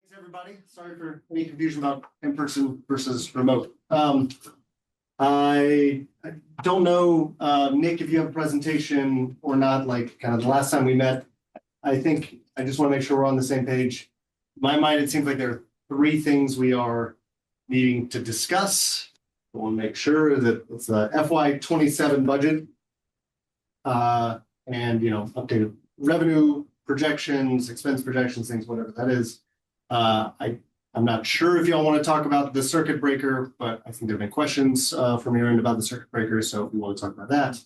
Thanks, everybody. Sorry for any confusion about in-person versus remote. I don't know, Nick, if you have a presentation or not, like kind of the last time we met. I think I just want to make sure we're on the same page. In my mind, it seems like there are three things we are needing to discuss. I want to make sure that it's the FY27 budget and, updated revenue projections, expense projections, things, whatever that is. I'm not sure if y'all want to talk about the circuit breaker, but I think there have been questions from your end about the circuit breaker, so if we want to talk about that.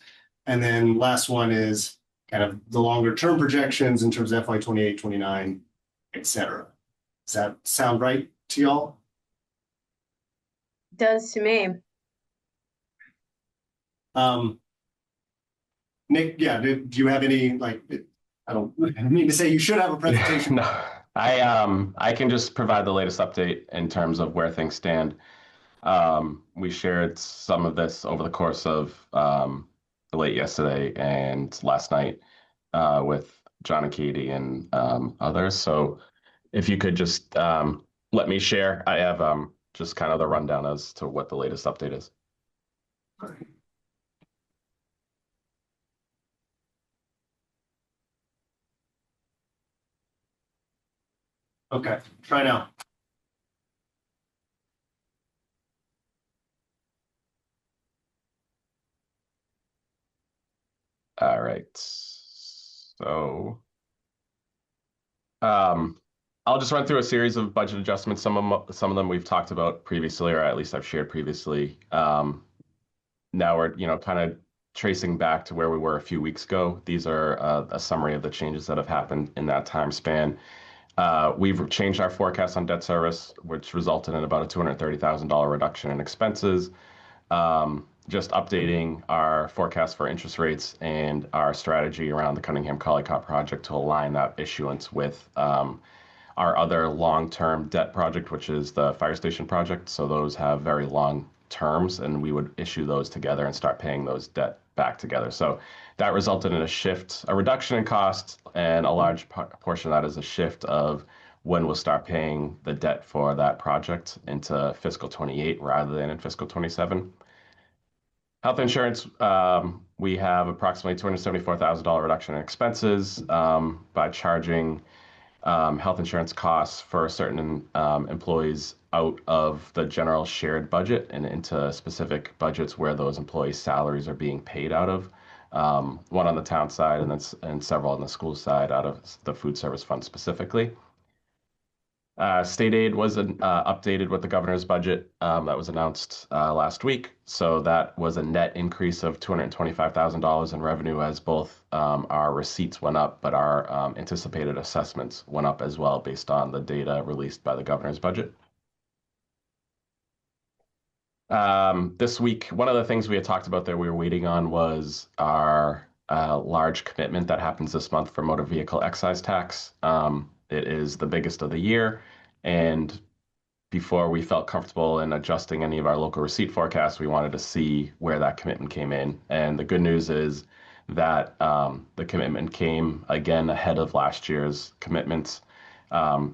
And then last one is kind of the longer term projections in terms of FY28, 29, et cetera. Does that sound right to y'all? Does to me. Nick, yeah, do you have any, I don't mean to say you should have a presentation. No, I can just provide the latest update in terms of where things stand. We shared some of this over the course of late yesterday and last night with John and Katie and others. So if you could just let me share, I have just kind of the rundown as to what the latest update is. Okay, try now. All right. So I'll just run through a series of budget adjustments. Some of them we've talked about previously, or at least I've shared previously. Now we're kind of tracing back to where we were a few weeks ago. These are a summary of the changes that have happened in that time span. We've changed our forecast on debt service, which resulted in about a $230,000 reduction in expenses. Just updating our forecast for interest rates and our strategy around the Cunningham Collycott project to align that issuance with our other long-term debt project, which is the fire station project. So those have very long terms, and we would issue those together and start paying those debt back together. So that resulted in a reduction in costs, and a large portion of that is a shift of when we'll start paying the debt for that project into fiscal 28 rather than in fiscal 27. Health insurance, we have approximately $274,000 reduction in expenses by charging health insurance costs for certain employees out of the general shared budget and into specific budgets where those employees' salaries are being paid out of. One on the town side and several on the school side out of the food service fund specifically. State aid was updated with the governor's budget that was announced last week. So that was a net increase of $225,000 in revenue as both our receipts went up, but our anticipated assessments went up as well based on the data released by the governor's budget. This week, one of the things we had talked about that we were waiting on was our large commitment that happens this month for motor vehicle excise tax. It is the biggest of the year, and before we felt comfortable in adjusting any of our local receipt forecasts, we wanted to see where that commitment came in. And the good news is that the commitment came again ahead of last year's commitments.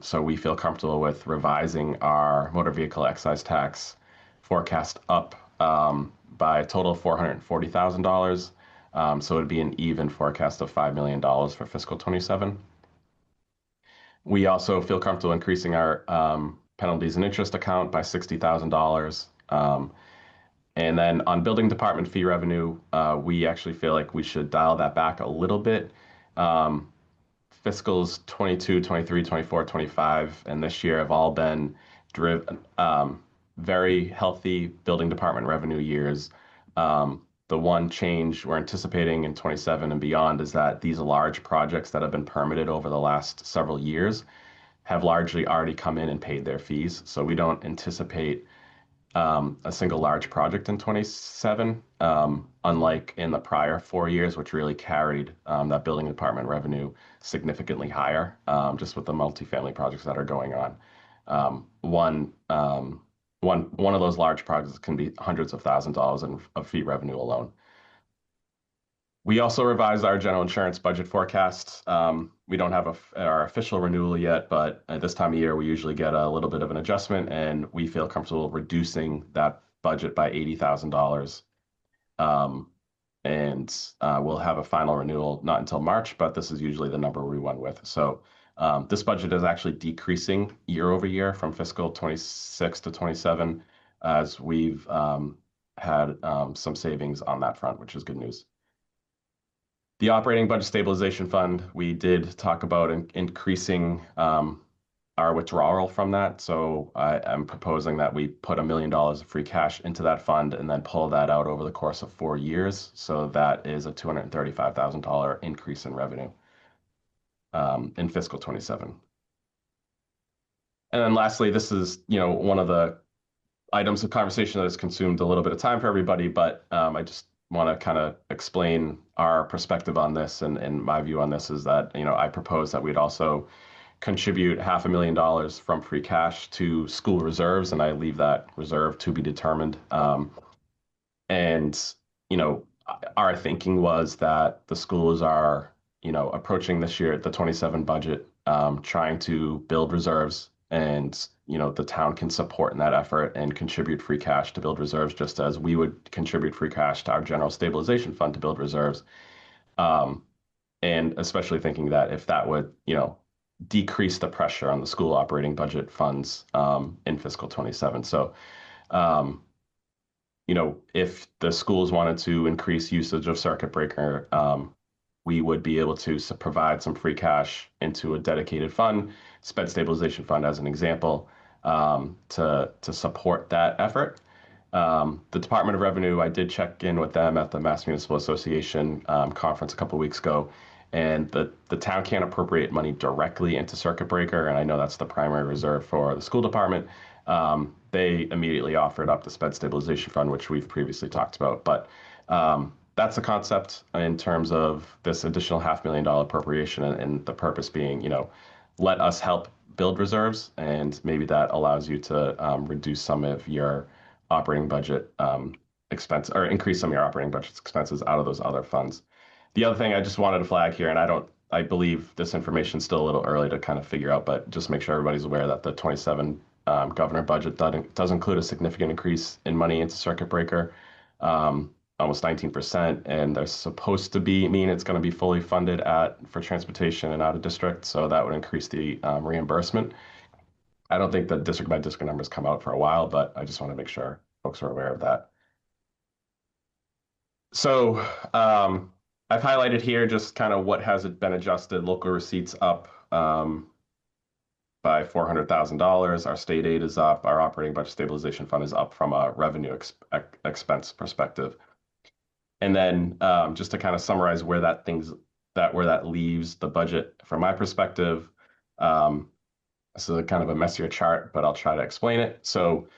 So we feel comfortable with revising our motor vehicle excise tax forecast up by a total of $440,000. So it'd be an even forecast of $5 million for fiscal 27. We also feel comfortable increasing our penalties and interest account by $60,000. And then on building department fee revenue, we actually feel like we should dial that back a little bit. Fiscals 22, 23, 24, 25, and this year have all been driven, very healthy building department revenue years. The one change we're anticipating in 27 and beyond is that these large projects that have been permitted over the last several years have largely already come in and paid their fees. So we don't anticipate a single large project in 27, unlike in the prior 4 years, which really carried that building department revenue significantly higher, just with the multifamily projects that are going on. One of those large projects can be hundreds of thousands of dollars of fee revenue alone. We also revised our general insurance budget forecast. We don't have our official renewal yet, but at this time of year, we usually get a little bit of an adjustment, and we feel comfortable reducing that budget by $80,000. Um, and we'll have a final renewal not until March, but this is usually the number we went with. So this budget is actually decreasing year over year from fiscal 26 to 27, as we've had some savings on that front, which is good news. The operating budget stabilization fund, we did talk about increasing our withdrawal from that. So I'm proposing that we put $1 million of free cash into that fund and then pull that out over the course of 4 years. So that is a $235,000 increase in revenue in fiscal 27. And then lastly, this is, one of the items of conversation that has consumed a little bit of time for everybody, but I just want to kind of explain our perspective on this, and my view on this is that, I propose that we'd also contribute $500,000 from free cash to school reserves, and I leave that reserve to be determined. And, our thinking was that the schools are, approaching this year, the 27 budget, trying to build reserves, and, the town can support in that effort and contribute free cash to build reserves, just as we would contribute free cash to our general stabilization fund to build reserves. And especially thinking that if that would, decrease the pressure on the school operating budget funds in fiscal 27. So, if the schools wanted to increase usage of circuit breaker, we would be able to provide some free cash into a dedicated fund, sped stabilization fund as an example, to support that effort. The Department of Revenue, I did check in with them at the Mass Municipal Association conference a couple of weeks ago, and the town can't appropriate money directly into circuit breaker, and I know that's the primary reserve for the school department. They immediately offered up the sped stabilization fund, which we've previously talked about, but that's the concept in terms of this additional $500,000 appropriation, and the purpose being, let us help build reserves, and maybe that allows you to reduce some of your operating budget expense, or increase some of your operating budget expenses out of those other funds. The other thing I just wanted to flag here, and I believe this information is still a little early to kind of figure out, but just make sure everybody's aware that the 27 governor budget does include a significant increase in money into circuit breaker, almost 19%, and they're supposed to mean it's going to be fully funded for transportation and out of district, so that would increase the reimbursement. I don't think the district by district numbers come out for a while, but I just want to make sure folks are aware of that. So I've highlighted here just kind of what has been adjusted. Local receipts up by $400,000. Our state aid is up. Our operating budget stabilization fund is up from a revenue expense perspective. And then just to kind of summarize where that leaves the budget from my perspective. This is a kind of a messier chart, but I'll try to explain it. So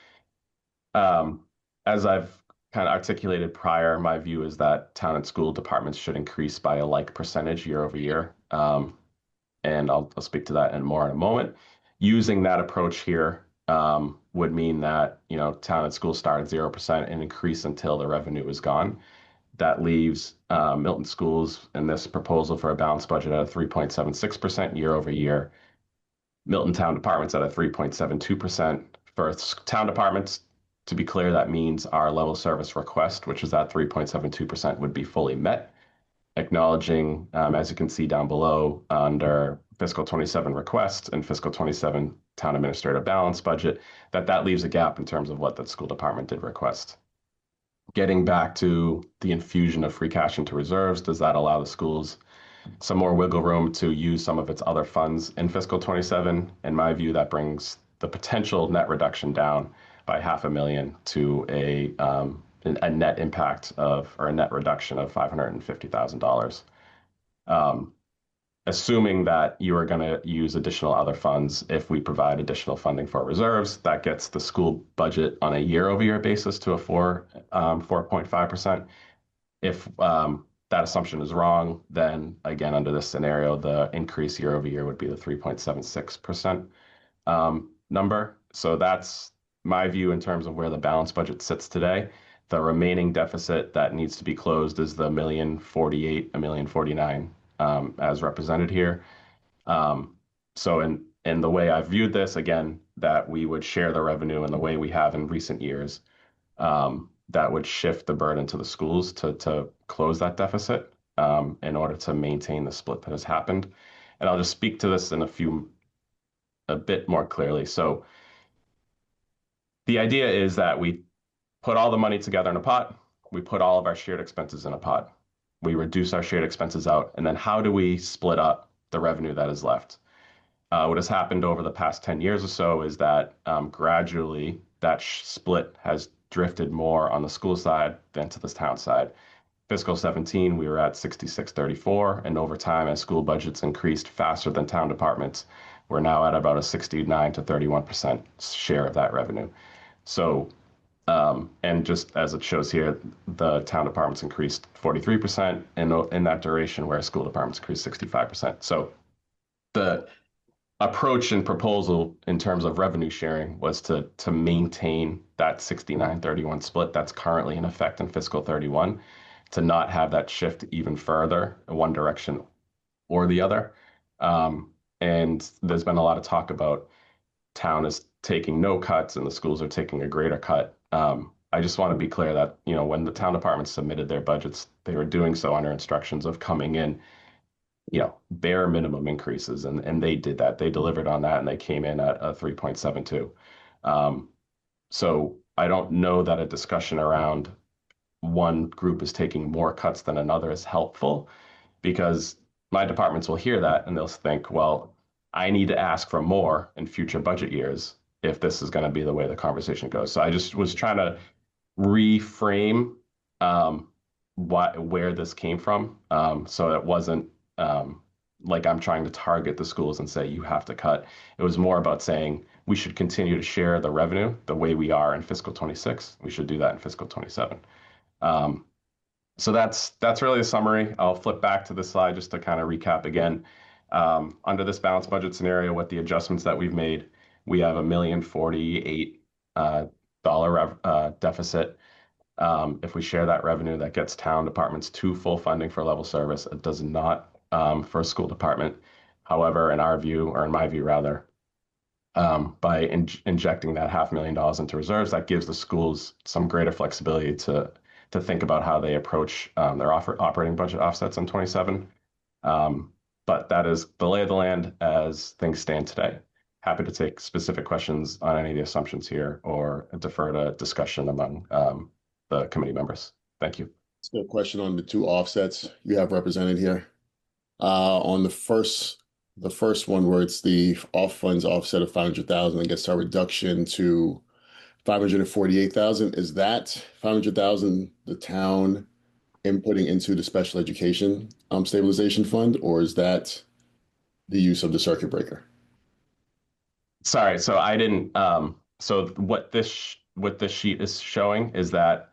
as I've kind of articulated prior, my view is that town and school departments should increase by a like percentage year over year. And I'll speak to that more in a moment. Using that approach here would mean that, town and school start at 0% and increase until the revenue is gone. That leaves Milton schools in this proposal for a balanced budget at a 3.76% year over year. Milton town departments at a 3.72%. For town departments, to be clear, that means our level service request, which is at 3.72%, would be fully met. Acknowledging, as you can see down below, under fiscal 27 request and fiscal 27 town administrative balance budget, that leaves a gap in terms of what the school department did request. Getting back to the infusion of free cash into reserves, does that allow the schools some more wiggle room to use some of its other funds in fiscal 27? In my view, that brings the potential net reduction down by $500,000 to a net impact or a net reduction of $550,000. Assuming that you are going to use additional other funds, if we provide additional funding for reserves, that gets the school budget on a year-over-year basis to a 4.5%. If that assumption is wrong, then again, under this scenario, the increase year over year would be the 3.76% number. So that's my view in terms of where the balanced budget sits today. The remaining deficit that needs to be closed is the 1,048, 1,049, as represented here. So in the way I viewed this, again, that we would share the revenue in the way we have in recent years, that would shift the burden to the schools to close that deficit in order to maintain the split that has happened. And I'll just speak to this in a bit more clearly. So the idea is that we put all the money together in a pot. We put all of our shared expenses in a pot. We reduce our shared expenses out. And then how do we split up the revenue that is left? What has happened over the past 10 years or so is that gradually that split has drifted more on the school side than to the town side. Fiscal 17, we were at 66-34, and over time, as school budgets increased faster than town departments, we're now at about a 69 to 31% share of that revenue. So, and just as it shows here, the town departments increased 43% in that duration, whereas school departments increased 65%. So the approach and proposal in terms of revenue sharing was to maintain that 69-31 split that's currently in effect in fiscal 31, to not have that shift even further in one direction or the other. And there's been a lot of talk about town is taking no cuts and the schools are taking a greater cut. I just want to be clear that, when the town departments submitted their budgets, they were doing so under instructions of coming in, bare minimum increases. And they did that. They delivered on that and they came in at a 3.72. So I don't know that a discussion around one group is taking more cuts than another is helpful, because my departments will hear that and they'll think, well, I need to ask for more in future budget years if this is going to be the way the conversation goes. So I just was trying to reframe where this came from, so it wasn't like I'm trying to target the schools and say you have to cut. It was more about saying we should continue to share the revenue the way we are in fiscal 26. We should do that in fiscal 27. So that's really a summary. I'll flip back to this slide just to kind of recap again. Under this balanced budget scenario, what the adjustments that we've made, we have $1,048,000 deficit. If we share that revenue, that gets town departments to full funding for level service. It does not for a school department. However, in our view, or in my view rather, by injecting that $500,000 into reserves, that gives the schools some greater flexibility to think about how they approach their operating budget offsets in 27. But that is the lay of the land as things stand today. Happy to take specific questions on any of the assumptions here or defer to discussion among the committee members. Thank you. So a question on the two offsets you have represented here. On the first one where it's the off funds offset of 500,000 and gets our reduction to 548,000. Is that 500,000 the town inputting into the special education stabilization fund, or is that the use of the circuit breaker? Sorry, so I didn't. So what this sheet is showing is that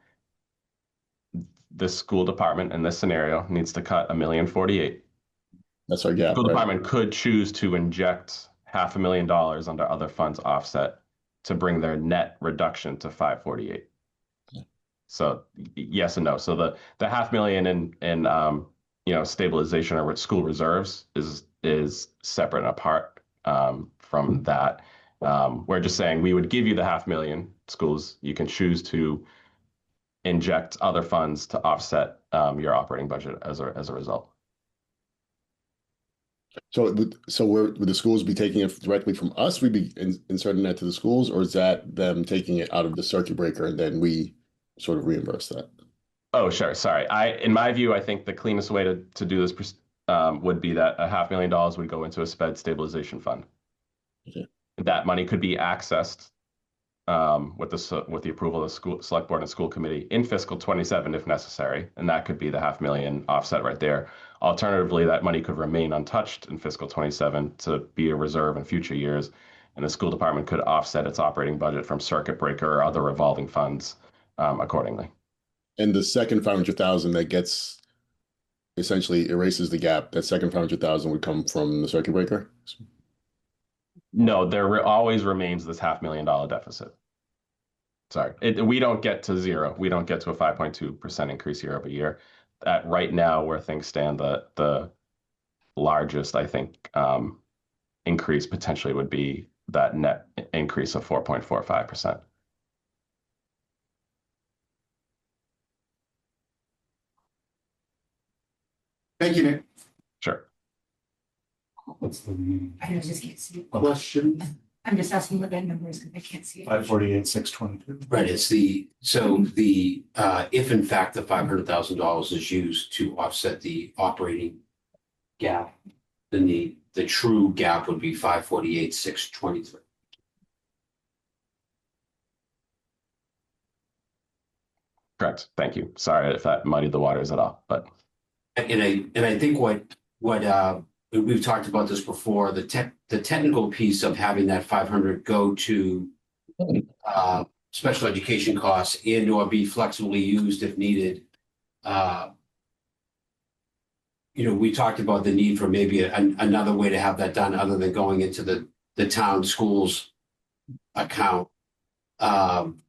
the school department in this scenario needs to cut $1,048,000. That's our gap. School right? department could choose to inject $500,000 under other funds offset to bring their net reduction to 548. Yeah. So yes and no. So the $500,000 in stabilization or school reserves is separate and apart from that. We're just saying we would give you the $500,000 schools. You can choose to inject other funds to offset your operating budget as a result. So would the schools be taking it directly from us? We'd be inserting that to the schools, or is that them taking it out of the circuit breaker and then we sort of reimburse that? Oh, sure. Sorry. In my view, I think the cleanest way to do this would be that $500,000 would go into a SPED stabilization fund. Okay. That money could be accessed with the approval of the select board and school committee in fiscal 27 if necessary, and that could be the $500,000 offset right there. Alternatively, that money could remain untouched in fiscal 27 to be a reserve in future years, and the school department could offset its operating budget from circuit breaker or other revolving funds accordingly. And the second 500,000 that gets essentially erases the gap, that second 500,000 would come from the circuit breaker? No, there always remains this $500,000 deficit. Sorry, we don't get to zero. We don't get to a 5.2% increase year over year. At right now, where things stand, the largest, I think, increase potentially would be that net increase of 4.45%. Thank you, Nick. Sure. I just can't see it. Question? I'm just asking what that number is because I can't see it. 548,622. Right, it's if in fact the $500,000 is used to offset the operating gap, then the true gap would be 548,623. Correct. Thank you. Sorry if that muddied the waters at all, but And I think what we've talked about this before, the technical piece of having that 500 go to special education costs and or be flexibly used if needed. We talked about the need for maybe another way to have that done other than going into the town schools account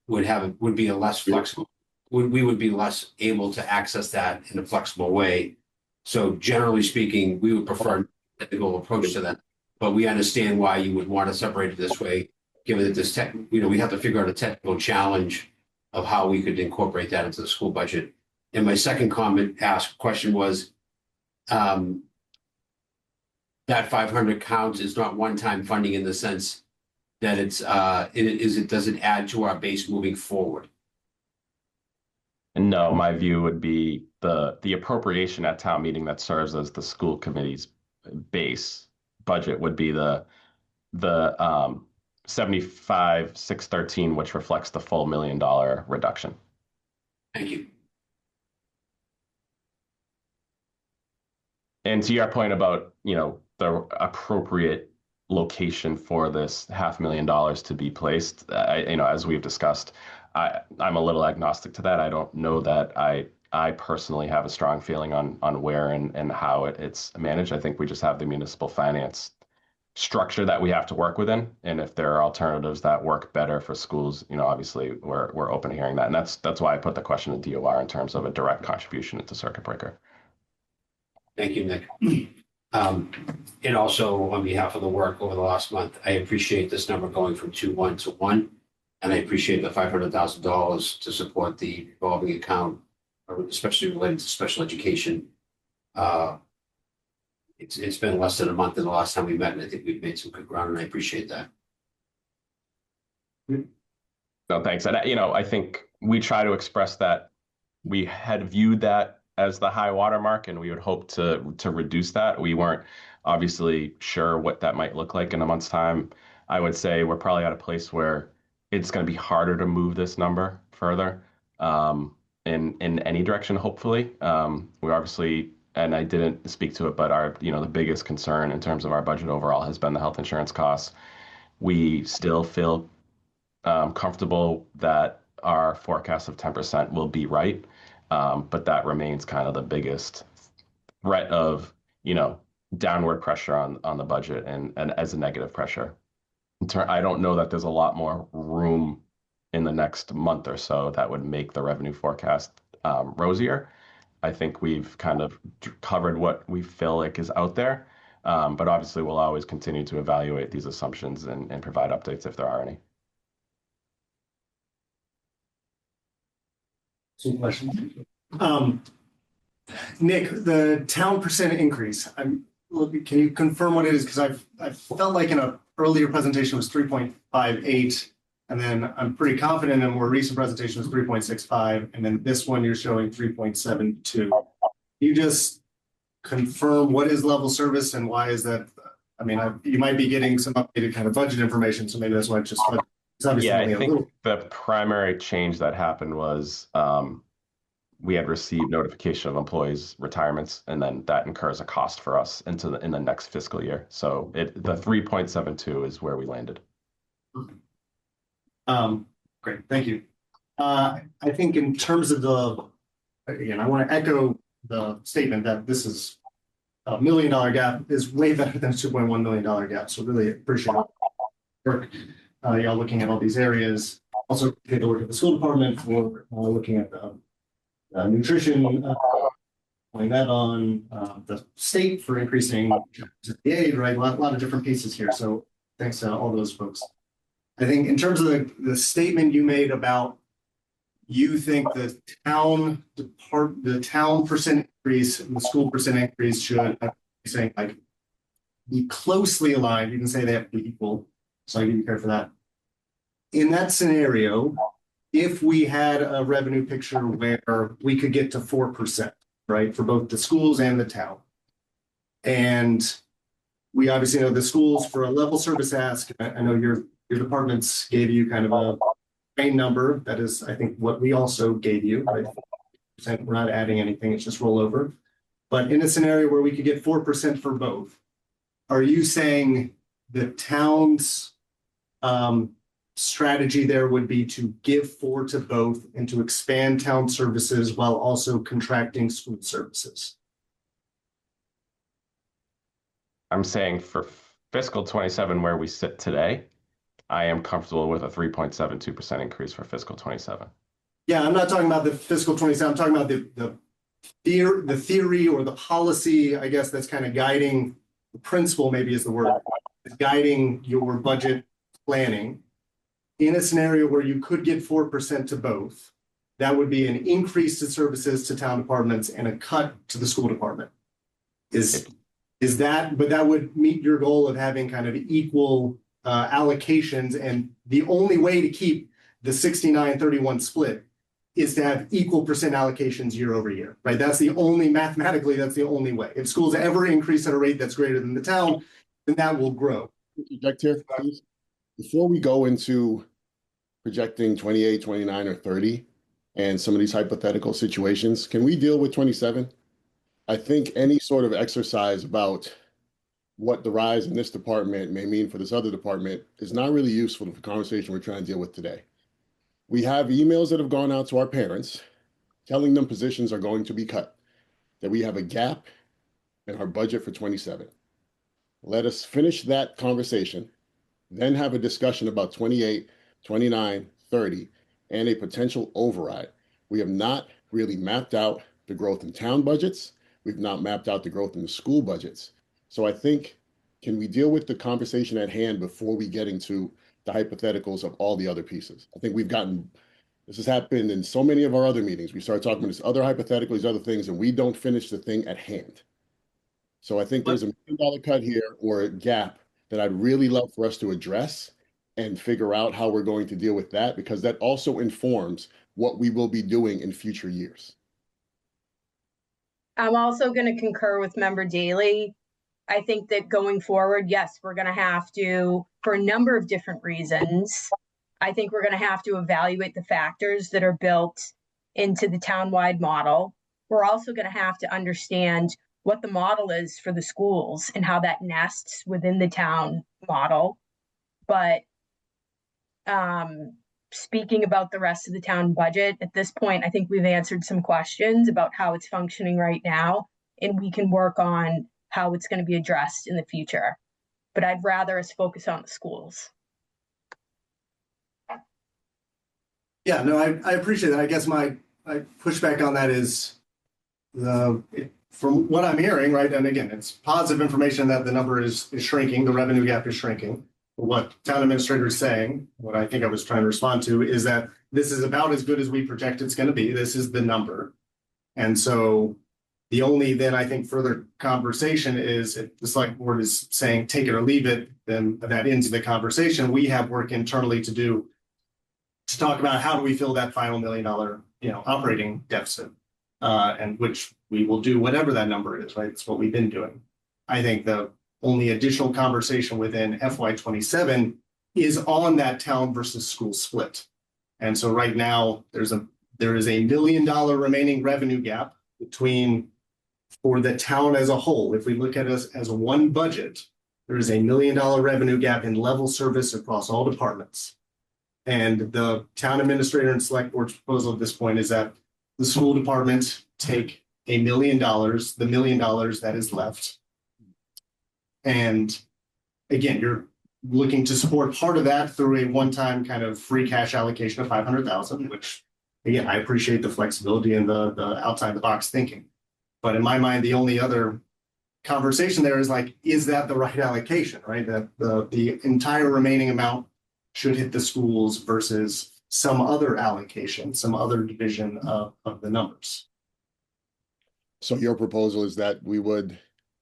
would be a less flexible. We would be less able to access that in a flexible way. So generally speaking, we would prefer a technical approach to that, but we understand why you would want to separate it this way, given that we have to figure out a technical challenge of how we could incorporate that into the school budget. And my second question was, that 500 counts is not one-time funding in the sense that it doesn't add to our base moving forward. no, my view would be the appropriation at town meeting that serves as the school committee's base budget would be the 75,613, which reflects the full $1 million reduction. Thank you. And to your point about, the appropriate location for this $500,000 to be placed, as we've discussed, I'm a little agnostic to that. I don't know that I personally have a strong feeling on where and how it's managed. I think we just have the municipal finance structure that we have to work within. And if there are alternatives that work better for schools, obviously we're open to hearing that. And that's why I put the question to DOR in terms of a direct contribution into circuit breaker. Thank you, Nick. And also on behalf of the work over the last month, I appreciate this number going from 2.1 to 1. And I appreciate the $500,000 to support the revolving account, especially related to special education. It's been less than a month than the last time we met, and I think we've made some good ground, and I appreciate that. No, thanks. And I think we try to express that we had viewed that as the high water mark, and we would hope to reduce that. We weren't obviously sure what that might look like in a month's time. I would say we're probably at a place where it's going to be harder to move this number further in any direction, hopefully. We obviously, and I didn't speak to it, but the biggest concern in terms of our budget overall has been the health insurance costs. We still feel comfortable that our forecast of 10% will be right. But that remains kind of the biggest threat of, downward pressure on the budget and as a negative pressure. I don't know that there's a lot more room in the next month or so that would make the revenue forecast rosier. I think we've kind of covered what we feel like is out there. But obviously we'll always continue to evaluate these assumptions and provide updates if there are any. Some questions. Nick, the town percent increase, can you confirm what it is? Because I felt like in a earlier presentation was 3.58, and then I'm pretty confident in a more recent presentation was 3.65, and then this one you're showing 3.72. You just confirm what is level service and why is that? I mean, you might be getting some updated kind of budget information, so maybe that's why it's just. Yeah, I think the primary change that happened was we had received notification of employees' retirements, and then that incurs a cost for us in the next fiscal year. So the 3.72 is where we landed. Great, thank you. I think in terms of I want to echo the statement that this is $1 million gap is way better than a $2.1 million gap. So really appreciate it. Work. Y'all looking at all these areas. also take a look at the school department for looking at the nutrition, putting that on the state for increasing the aid, right? A lot of different pieces here. So thanks to all those folks. I think in terms of the statement you made about you think the town percent increase and the school percent increase should, saying like be closely aligned. You can say they have to be equal. So I give you credit for that. In that scenario, if we had a revenue picture where we could get to 4%, right, for both the schools and the town, and we obviously know the schools for a level service ask, I know your departments gave you kind of a main number. That is, I think, what we also gave you, right? We're not adding anything, it's just rollover. But in a scenario where we could get 4% for both, are you saying the town's strategy there would be to give 4 to both and to expand town services while also contracting school services? I'm saying for fiscal 27, where we sit today, I am comfortable with a 3.72% increase for fiscal 27. Yeah, I'm not talking about the fiscal 27. I'm talking about the theory or the policy, I guess, that's kind of guiding, the principle maybe is the word, guiding your budget planning. In a scenario where you could get 4% to both, that would be an increase to services to town departments and a cut to the school department. Is that, but that would meet your goal of having kind of equal allocations, and the only way to keep the 69-31 split is to have equal percent allocations year over year, right? That's the only, mathematically, that's the only way. If schools ever increase at a rate that's greater than the town, then that will grow. Interject here, please. Before we go into projecting 28, 29, or 30, and some of these hypothetical situations, can we deal with 27? I think any sort of exercise about what the rise in this department may mean for this other department is not really useful for the conversation we're trying to deal with today. We have emails that have gone out to our parents telling them positions are going to be cut, that we have a gap in our budget for 27. Let us finish that conversation, then have a discussion about 28, 29, 30, and a potential override. We have not really mapped out the growth in town budgets. We've not mapped out the growth in the school budgets. So I think, can we deal with the conversation at hand before we get into the hypotheticals of all the other pieces? I think this has happened in so many of our other meetings. We start talking about this other hypothetical, these other things, and we don't finish the thing at hand. So I think there's $1 million cut here or a gap that I'd really love for us to address and figure out how we're going to deal with that, because that also informs what we will be doing in future years. I'm also going to concur with Member Daly. I think that going forward, yes, we're going to have to, for a number of different reasons, I think we're going to have to evaluate the factors that are built into the town-wide model. We're also going to have to understand what the model is for the schools and how that nests within the town model. But speaking about the rest of the town budget, at this point, I think we've answered some questions about how it's functioning right now, and we can work on how it's going to be addressed in the future. But I'd rather us focus on the schools. Yeah, no, I appreciate that. I guess my pushback on that is from what I'm hearing, right? And again, it's positive information that the number is shrinking, the revenue gap is shrinking. What town administrator is saying, what I think I was trying to respond to, is that this is about as good as we project it's going to be. This is the number. And so the only then I think further conversation is if the select board is saying take it or leave it, then that ends the conversation. We have work internally to do to talk about how do we fill that final $1 million, operating deficit, and which we will do whatever that number is, right? It's what we've been doing. I think the only additional conversation within FY27 is on that town versus school split. And so right now there is a $1 million remaining revenue gap between, for the town as a whole. If we look at us as one budget, there is $1 million revenue gap in level service across all departments. And the town administrator and select board's proposal at this point is that the school department take $1 million, the $1 million that is left. And again, looking to support part of that through a one-time kind of free cash allocation of 500,000, which again, I appreciate the flexibility and the outside the box thinking. But in my mind, the only other conversation there is like, is that the right allocation, right? That the entire remaining amount should hit the schools versus some other allocation, some other division of the numbers. So your proposal is that we would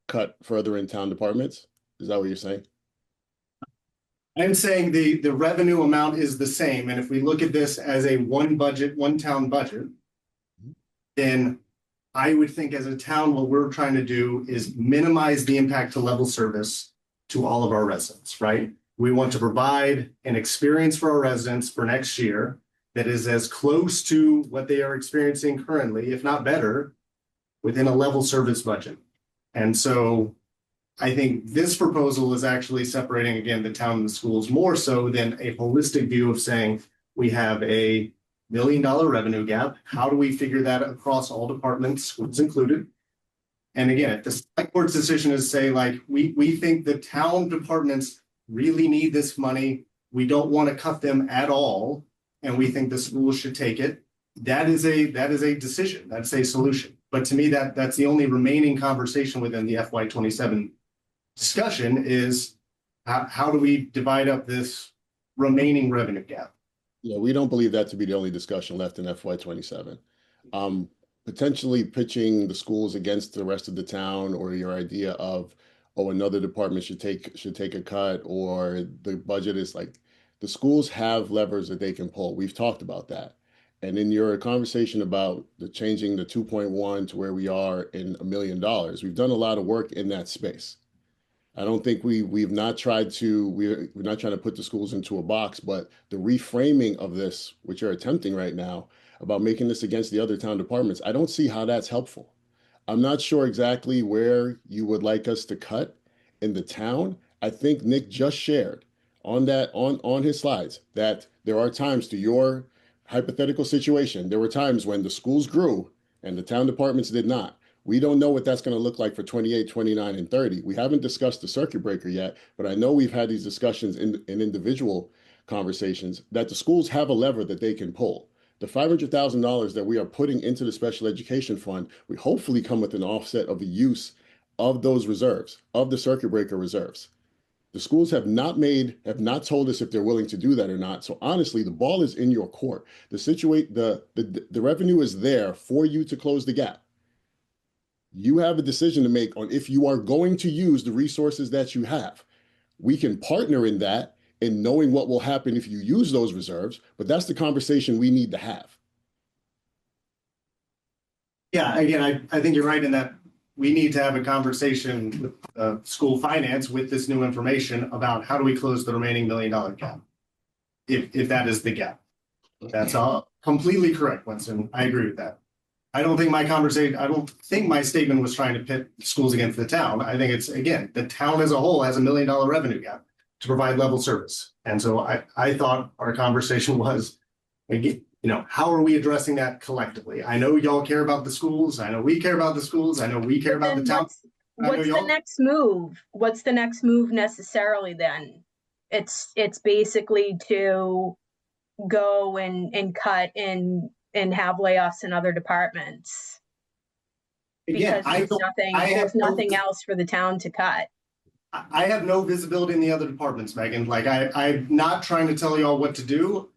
cut further in town departments? Is that what you're saying? I'm saying the revenue amount is the same, and if we look at this as a one town budget, then I would think as a town, what we're trying to do is minimize the impact to level service to all of our residents, right? We want to provide an experience for our residents for next year that is as close to what they are experiencing currently, if not better, within a level service budget. And so I think this proposal is actually separating, again, the town and the schools more so than a holistic view of saying we have a $1 million revenue gap. How do we figure that across all departments, schools included? And again, if the select board's decision is say like, we think the town departments really need this money, we don't want to cut them at all, and we think the schools should take it, that is a decision, that's a solution. But to me, that's the only remaining conversation within the FY27 discussion is how do we divide up this remaining revenue gap? Yeah, we don't believe that to be the only discussion left in FY27. Potentially pitching the schools against the rest of the town, or your idea of, oh, another department should take a cut, or the budget is like, the schools have levers that they can pull. We've talked about that. And in your conversation about the changing the 2.1 to where we are in $1 million, we've done a lot of work in that space. I don't think we're not trying to put the schools into a box, but the reframing of this, which you're attempting right now, about making this against the other town departments, I don't see how that's helpful. I'm not sure exactly where you would like us to cut in the town. I think Nick just shared on his slides that there are times, to your hypothetical situation, there were times when the schools grew and the town departments did not. We don't know what that's going to look like for 28, 29, and 30. We haven't discussed the circuit breaker yet, but I know we've had these discussions in individual conversations that the schools have a lever that they can pull. The $500,000 that we are putting into the special education fund, we hopefully come with an offset of the use of those reserves, of the circuit breaker reserves. The schools have not told us if they're willing to do that or not. So honestly, the ball is in your court. The revenue is there for you to close the gap. You have a decision to make on if you are going to use the resources that you have. We can partner in that in knowing what will happen if you use those reserves, but that's the conversation we need to have. Yeah, again, I think you're right in that we need to have a conversation with school finance with this new information about how do we close the remaining $1 million gap, if that is the gap. That's all completely correct, Winston. I agree with that. I don't think my statement was trying to pit schools against the town. I think it's, again, the town as a whole has $1 million revenue gap to provide level service. And so I thought our conversation was, how are we addressing that collectively? I know y'all care about the schools. I know we care about the schools. I know we care about the town. What's the next move? What's the next move necessarily then? It's basically to go and cut and have layoffs in other departments. Because there's nothing else for the town to cut. I have no visibility in the other departments, Megan. Like I'm not trying to tell y'all what to do.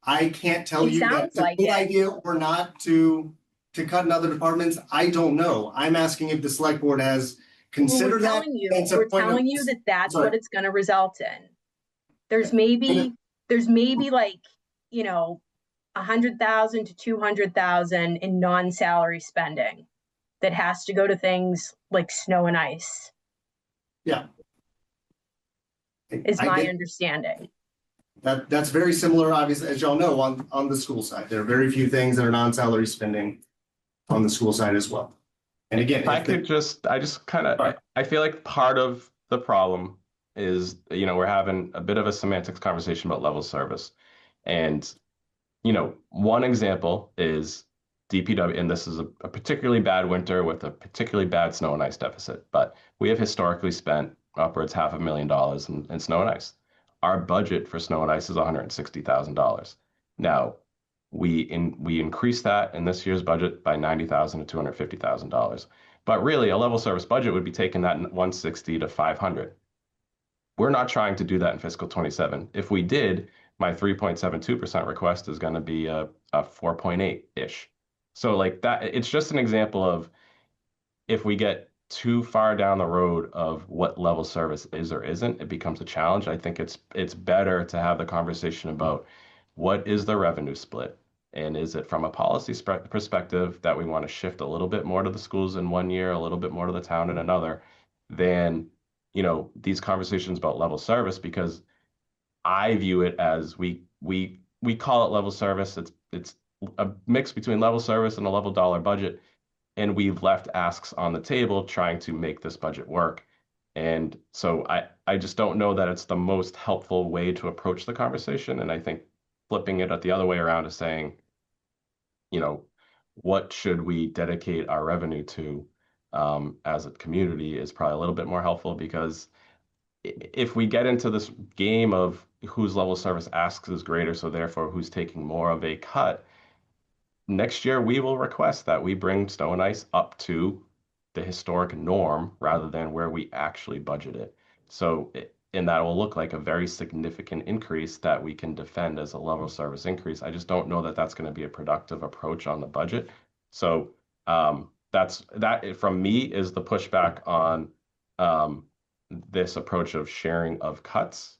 I can't tell you that it's a good idea or not to cut in other departments. I don't know. I'm asking if the select board has considered that. We're telling you that that's what it's going to result in. There's maybe like, 100,000 to 200,000 in non-salary spending that has to go to things like snow and ice. Yeah. Is my understanding. That's very similar, obviously, as y'all know, on the school side. There are very few things that are non-salary spending on the school side as well. And again, I feel like part of the problem is, we're having a bit of a semantics conversation about level service. And, one example is DPW, and this is a particularly bad winter with a particularly bad snow and ice deficit, but we have historically spent upwards $500,000 in snow and ice. our budget for snow and ice is $160,000. Now, we increased that in this year's budget by $90,000 to $250,000. But really, a level service budget would be taking that 160 to 500. We're not trying to do that in fiscal 27. If we did, my 3.72% request is going to be a 4.8-ish. So like that, it's just an example of if we get too far down the road of what level service is or isn't, it becomes a challenge. I think it's better to have the conversation about what is the revenue split, and is it from a policy perspective that we want to shift a little bit more to the schools in one year, a little bit more to the town in another, than these conversations about level service, because I view it as we call it level service. It's a mix between level service and a level dollar budget. And we've left asks on the table trying to make this budget work. And so I just don't know that it's the most helpful way to approach the conversation. And I think flipping it the other way around is saying, what should we dedicate our revenue to as a community is probably a little bit more helpful, because if we get into this game of whose level service asks is greater, so therefore who's taking more of a cut, next year we will request that we bring snow and ice up to the historic norm rather than where we actually budget it. So, and that will look like a very significant increase that we can defend as a level service increase. I just don't know that that's going to be a productive approach on the budget. So that from me is the pushback on this approach of sharing of cuts.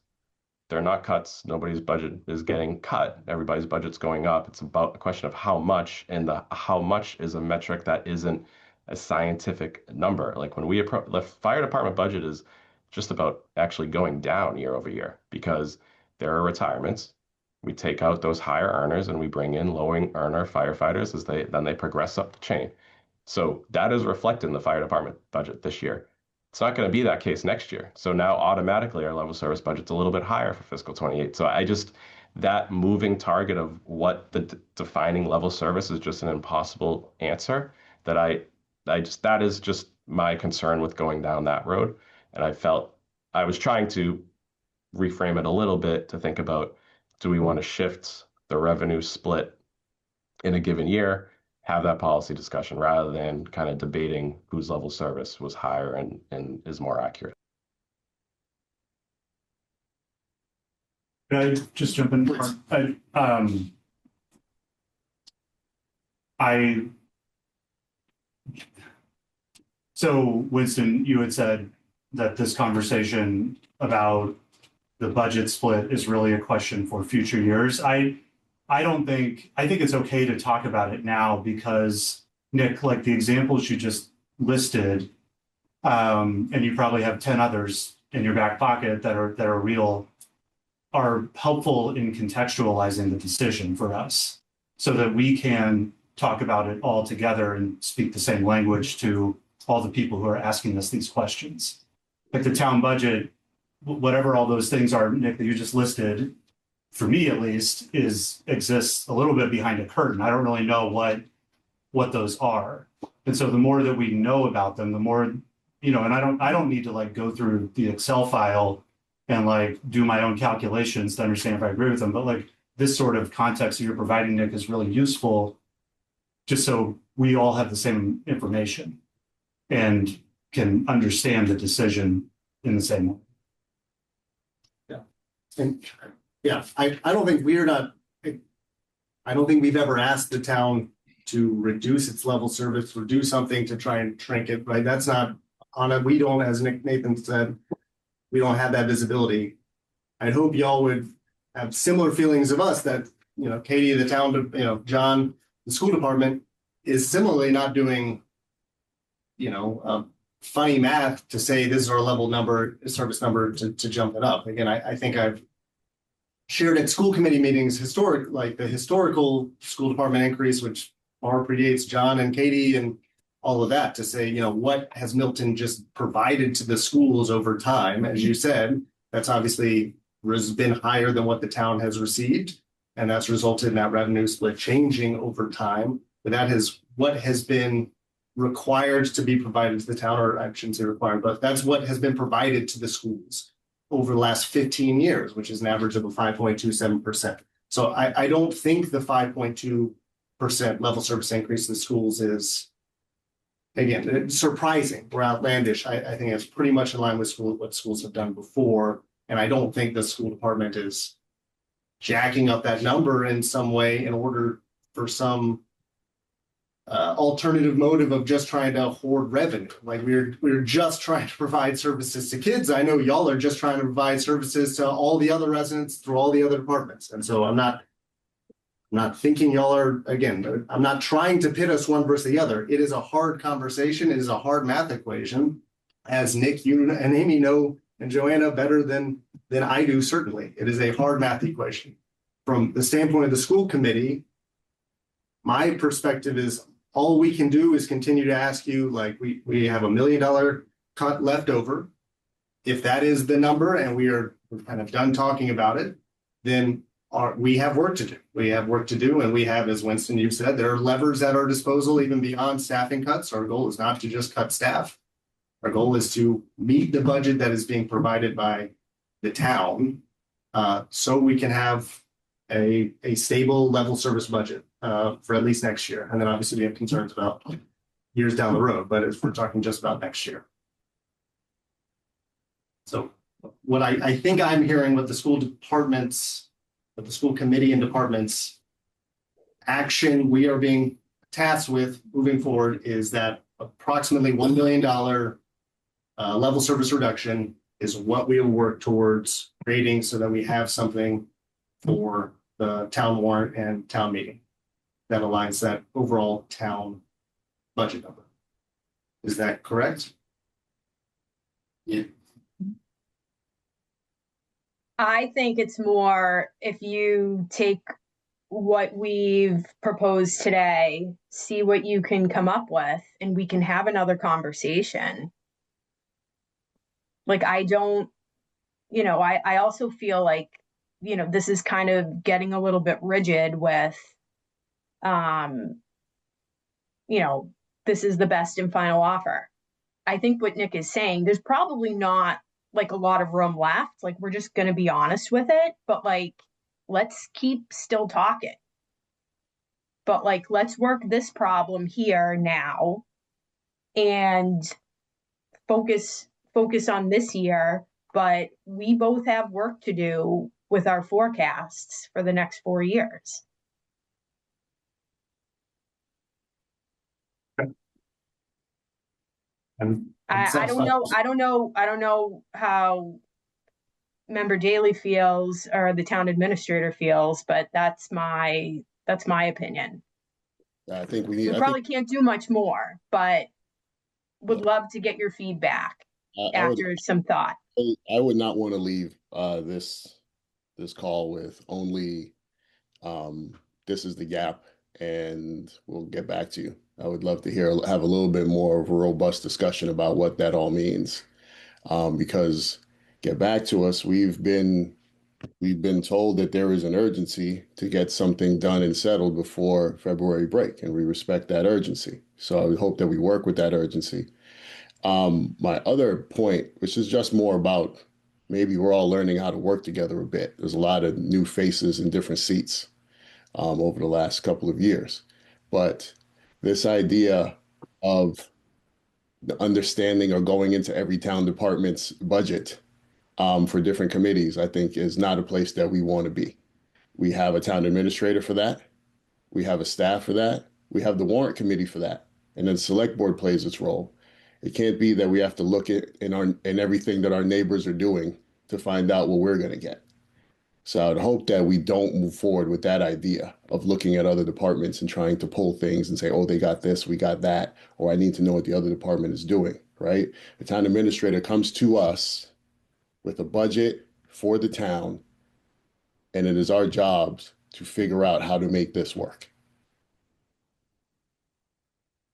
They're not cuts. Nobody's budget is getting cut. Everybody's budget's going up. It's about a question of how much, and the how much is a metric that isn't a scientific number. Like when we approach the fire department budget is just about actually going down year over year, because there are retirements. We take out those higher earners and we bring in lower earner firefighters as they progress up the chain. So that is reflected in the fire department budget this year. It's not going to be that case next year. So now automatically our level service budget's a little bit higher for fiscal 28. So that moving target of what the defining level service is just an impossible answer that that is just my concern with going down that road. And I felt I was trying to reframe it a little bit to think about, do we want to shift the revenue split in a given year, have that policy discussion rather than kind of debating whose level service was higher and is more accurate. Could I just jump in? So Winston, you had said that this conversation about the budget split is really a question for future years. I think it's okay to talk about it now, because Nick, like the examples you just listed, and you probably have 10 others in your back pocket that are real, are helpful in contextualizing the decision for us so that we can talk about it all together and speak the same language to all the people who are asking us these questions. Like the town budget, whatever all those things are, Nick, that you just listed, for me at least, exists a little bit behind a curtain. I don't really know what those are. And so the more that we know about them, the more, and I don't need to like go through the Excel file and like do my own calculations to understand if I agree with them. But like this sort of context that you're providing, Nick, is really useful, just so we all have the same information and can understand the decision in the same way. Yeah. And yeah, I don't think we've ever asked the town to reduce its level service or do something to try and shrink it, right? That's not on it. We don't, as Nathan said, we don't have that visibility. I hope y'all would have similar feelings of us that, Katie, the town, John, the school department is similarly not doing, funny math to say this is our level number, service number to jump it up. Again, I think I've shared at school committee meetings, the historical school department increase, which far predates John and Katie and all of that, to say, what has Milton just provided to the schools over time? As you said, that's obviously been higher than what the town has received, and that's resulted in that revenue split changing over time. But that is what has been required to be provided to the town, or I shouldn't say required, but that's what has been provided to the schools. over the last 15 years, which is an average of a 5.27%. So I don't think the 5.2% level service increase in schools is, again, surprising or outlandish. I think it's pretty much in line with what schools have done before. And I don't think the school department is jacking up that number in some way in order for some alternative motive of just trying to hoard revenue. Like we're just trying to provide services to kids. I know y'all are just trying to provide services to all the other residents through all the other departments. And so I'm not thinking y'all are, again, I'm not trying to pit us one versus the other. It is a hard conversation. It is a hard math equation. As Nick, you and Amy know, and Joanna better than I do, certainly. It is a hard math equation. From the standpoint of the school committee, my perspective is all we can do is continue to ask you, like we have $1 million cut left over. If that is the number and we're kind of done talking about it, then we have work to do. We have work to do, and we have, as Winston, you've said, there are levers at our disposal even beyond staffing cuts. Our goal is not to just cut staff. Our goal is to meet the budget that is being provided by the town, so we can have a stable level service budget for at least next year. And then obviously we have concerns about years down the road, but if we're talking just about next year. So what I think I'm hearing what the school departments, what the school committee and departments action we are being tasked with moving forward is that approximately $1 million level service reduction is what we will work towards creating so that we have something for the town warrant and town meeting that aligns that overall town budget number. Is that correct? Yeah. I think it's more if you take what we've proposed today, see what you can come up with, and we can have another conversation. Like, I don't, I also feel like, this is kind of getting a little bit rigid with, this is the best and final offer. I think what Nick is saying, there's probably not like a lot of room left. Like, we're just going to be honest with it, but like, let's keep still talking. But like, let's work this problem here now and focus on this year. But we both have work to do with our forecasts for the next 4 years. I don't know how Member Daley feels or the town administrator feels, but that's my opinion. I think we probably can't do much more, but would love to get your feedback after some thought. I would not want to leave this call with only this is the gap and we'll get back to you. I would love to have a little bit more of a robust discussion about what that all means. Because get back to us, we've been told that there is an urgency to get something done and settled before February break, and we respect that urgency. So I would hope that we work with that urgency. My other point, which is just more about maybe we're all learning how to work together a bit. There's a lot of new faces in different seats over the last couple of years. But this idea of the understanding or going into every town department's budget for different committees, I think is not a place that we want to be. We have a town administrator for that. We have a staff for that. We have the warrant committee for that. And then the select board plays its role. It can't be that we have to look at in everything that our neighbors are doing to find out what we're going to get. So I would hope that we don't move forward with that idea of looking at other departments and trying to pull things and say, oh, they got this, we got that, or I need to know what the other department is doing, right? The town administrator comes to us with a budget for the town, and it is our jobs to figure out how to make this work.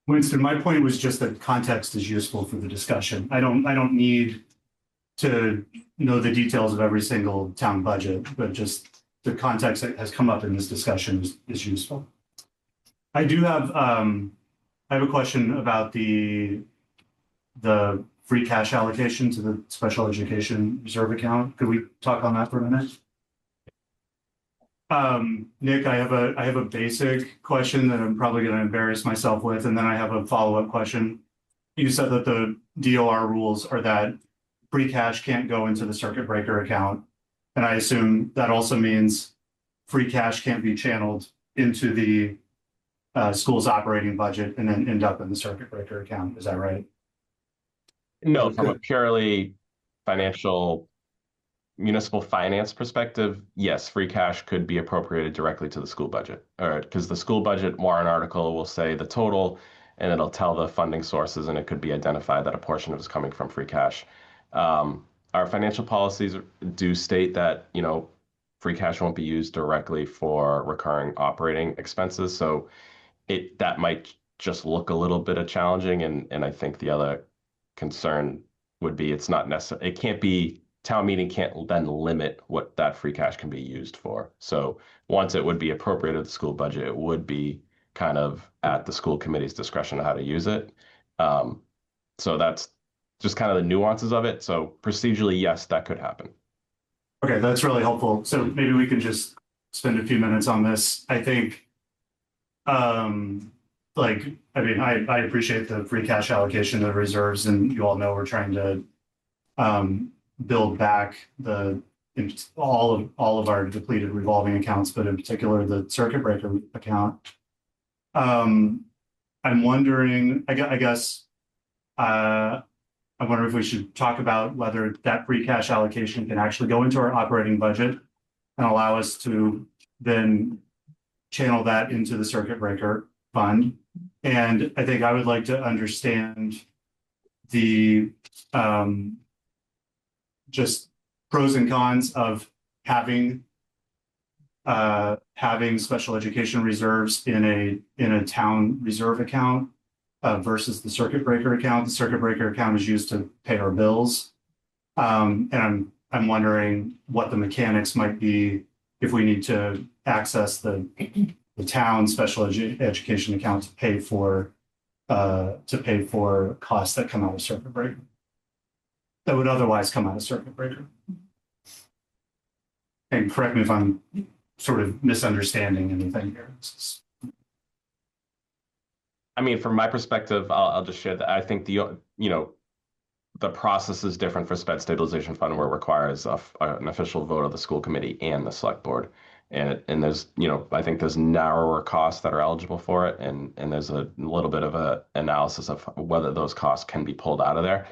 Winston, my point was just that context is useful for the discussion. I don't need to know the details of every single town budget, but just the context that has come up in this discussion is useful. I do have I have a question about the free cash allocation to the special education reserve account. Could we talk on that for a minute? Nick, I have a basic question that I'm probably going to embarrass myself with, and then I have a follow-up question. You said that the DOR rules are that free cash can't go into the circuit breaker account. And I assume that also means free cash can't be channeled into the school's operating budget and then end up in the circuit breaker account. Is that right? No, from a purely financial municipal finance perspective, yes, free cash could be appropriated directly to the school budget, or because the school budget warrant article will say the total and it'll tell the funding sources, and it could be identified that a portion of it is coming from free cash. Our financial policies do state that, free cash won't be used directly for recurring operating expenses. So that might just look a little bit of challenging. And I think the other concern would be it's not necessary. It can't be, town meeting can't then limit what that free cash can be used for. So once it would be appropriated to the school budget, it would be kind of at the school committee's discretion of how to use it. So that's just kind of the nuances of it. So procedurally, yes, that could happen. Okay, that's really helpful. So maybe we can just spend a few minutes on this. I think, I appreciate the free cash allocation of reserves, and you all know we're trying to build back all of our depleted revolving accounts, but in particular the circuit breaker account. I'm wondering, I wonder if we should talk about whether that free cash allocation can actually go into our operating budget and allow us to then channel that into the circuit breaker fund. And I think I would like to understand the just pros and cons of having special education reserves in a town reserve account versus the circuit breaker account. The circuit breaker account is used to pay our bills. And I'm wondering what the mechanics might be if we need to access the town special education account to pay for costs that come out of circuit breaker that would otherwise come out of circuit breaker. And correct me if I'm sort of misunderstanding anything here. I mean, from my perspective, I'll just share that I think the process is different for sped stabilization fund, where it requires an official vote of the school committee and the select board. And there's, I think there's narrower costs that are eligible for it. And there's a little bit of a analysis of whether those costs can be pulled out of there.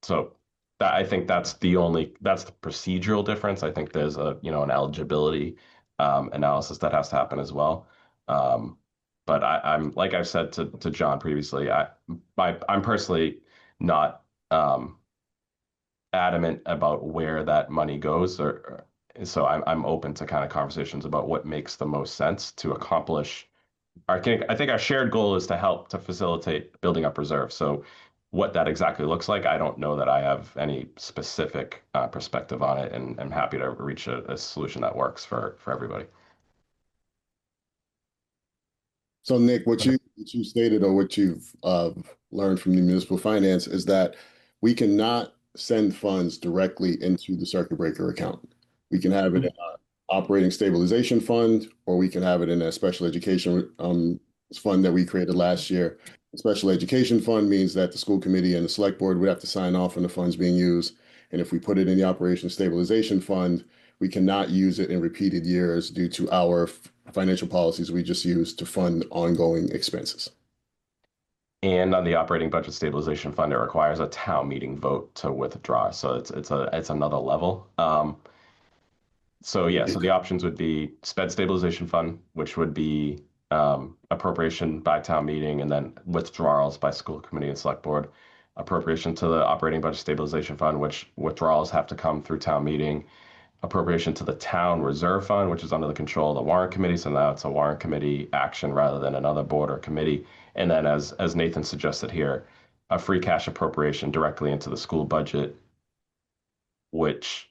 So that, I think that's the procedural difference. I think there's an eligibility analysis that has to happen as well. But I'm like I've said to John previously, I'm personally not adamant about where that money goes, so I'm open to kind of conversations about what makes the most sense to accomplish. I think our shared goal is to help to facilitate building up reserve. So what that exactly looks like, I don't know that I have any specific perspective on it, and I'm happy to reach a solution that works for everybody. So Nick, what you stated, or what you've learned from the municipal finance, is that we cannot send funds directly into the circuit breaker account. We can have it in our operating stabilization fund, or we can have it in a special education fund that we created last year. The special education fund means that the school committee and the select board would have to sign off on the funds being used. And if we put it in the operation stabilization fund, we cannot use it in repeated years due to our financial policies we just use to fund ongoing expenses. And on the operating budget stabilization fund, it requires a town meeting vote to withdraw. So it's another level. So the options would be sped stabilization fund, which would be appropriation by town meeting, and then withdrawals by school committee and select board. Appropriation to the operating budget stabilization fund, which withdrawals have to come through town meeting. Appropriation to the town reserve fund, which is under the control of the warrant committee. So now it's a warrant committee action rather than another board or committee. And then as Nathan suggested here, a free cash appropriation directly into the school budget, which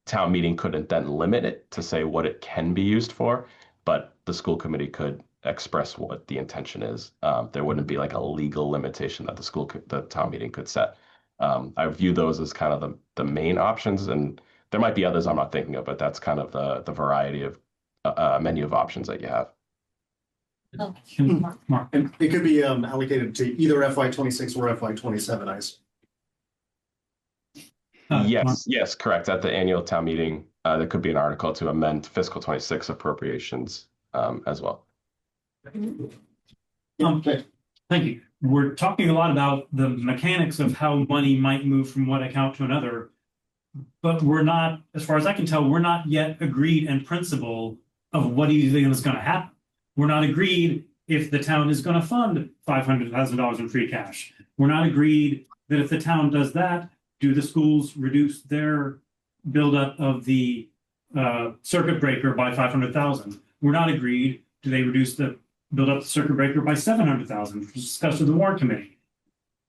town meeting couldn't then limit it to say what it can be used for, but the school committee could express what the intention is. There wouldn't be like a legal limitation that the town meeting could set. I view those as kind of the main options, and there might be others I'm not thinking of, but that's kind of the variety of menu of options that you have. Mark. And it could be allocated to either FY26 or FY27, I assume. Yes, correct. At the annual town meeting, there could be an article to amend fiscal 26 appropriations as well. Okay. Thank you. We're talking a lot about the mechanics of how money might move from one account to another, but we're not, as far as I can tell, we're not yet agreed in principle of what even is going to happen. We're not agreed if the town is going to fund $500,000 in free cash. We're not agreed that if the town does that, do the schools reduce their buildup of the circuit breaker by 500,000? We're not agreed. Do they reduce the build up the circuit breaker by 700,000, which was discussed with the warrant committee?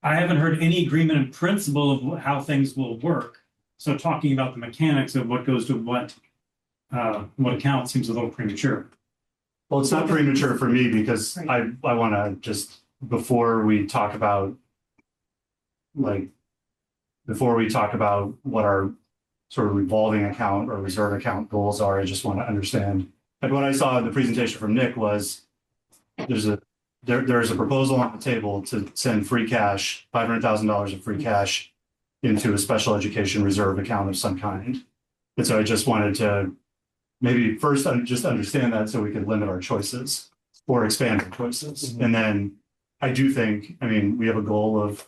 I haven't heard any agreement in principle of how things will work. So talking about the mechanics of what goes to what account seems a little premature. Well, it's not premature for me because I want to just, before we talk about what our sort of revolving account or reserve account goals are, I just want to understand. Like what I saw in the presentation from Nick was there's a proposal on the table to send free cash, $500,000 of free cash into a special education reserve account of some kind. And so I just wanted to maybe first just understand that so we could limit our choices or expand our choices. And then I do think, I mean, we have a goal of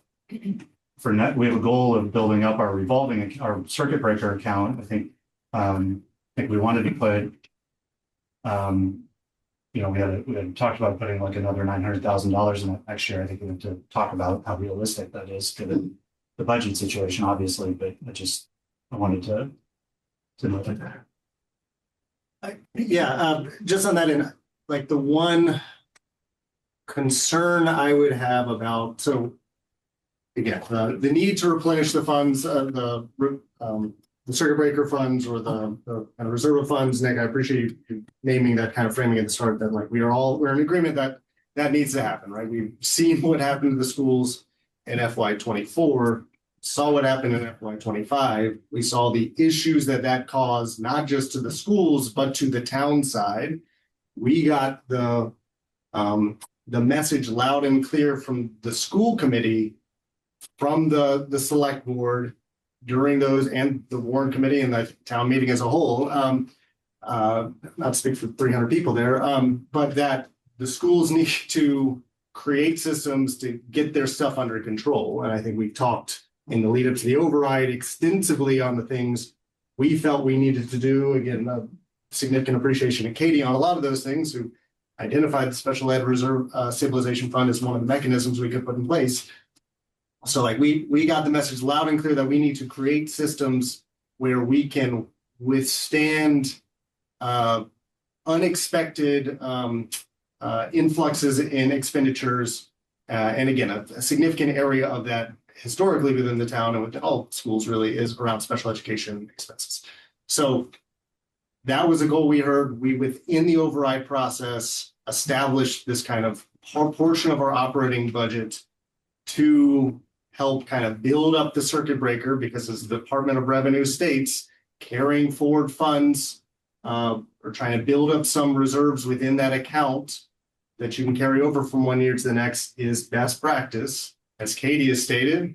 building up our circuit breaker account. I think we wanted to put, we had talked about putting like another $900,000 in it next year. I think we have to talk about how realistic that is given the budget situation, obviously, but I wanted to note that. Just on that end, like the one concern I would have about, so again, the need to replenish the funds, the circuit breaker funds or the kind of reserve funds. Nick, I appreciate you naming that, kind of framing at the start that like we're in agreement that needs to happen, right? We've seen what happened to the schools in FY24, saw what happened in FY25. We saw the issues that caused, not just to the schools, but to the town side. We got the message loud and clear from the school committee, from the select board during those, and the warrant committee and the town meeting as a whole, not to speak for 300 people there, but that the schools need to create systems to get their stuff under control. And I think we talked in the lead up to the override extensively on the things we felt we needed to do. Again, a significant appreciation to Katie on a lot of those things, who identified the Special Ed Reserve Stabilization Fund as one of the mechanisms we could put in place. So like we got the message loud and clear that we need to create systems where we can withstand unexpected influxes in expenditures. And again, a significant area of that historically within the town and with all schools really is around special education expenses. So that was a goal we heard. We, within the override process, established this kind of portion of our operating budget to help kind of build up the circuit breaker, because as the Department of Revenue states, carrying forward funds or trying to build up some reserves within that account that you can carry over from one year to the next is best practice. As Katie has stated,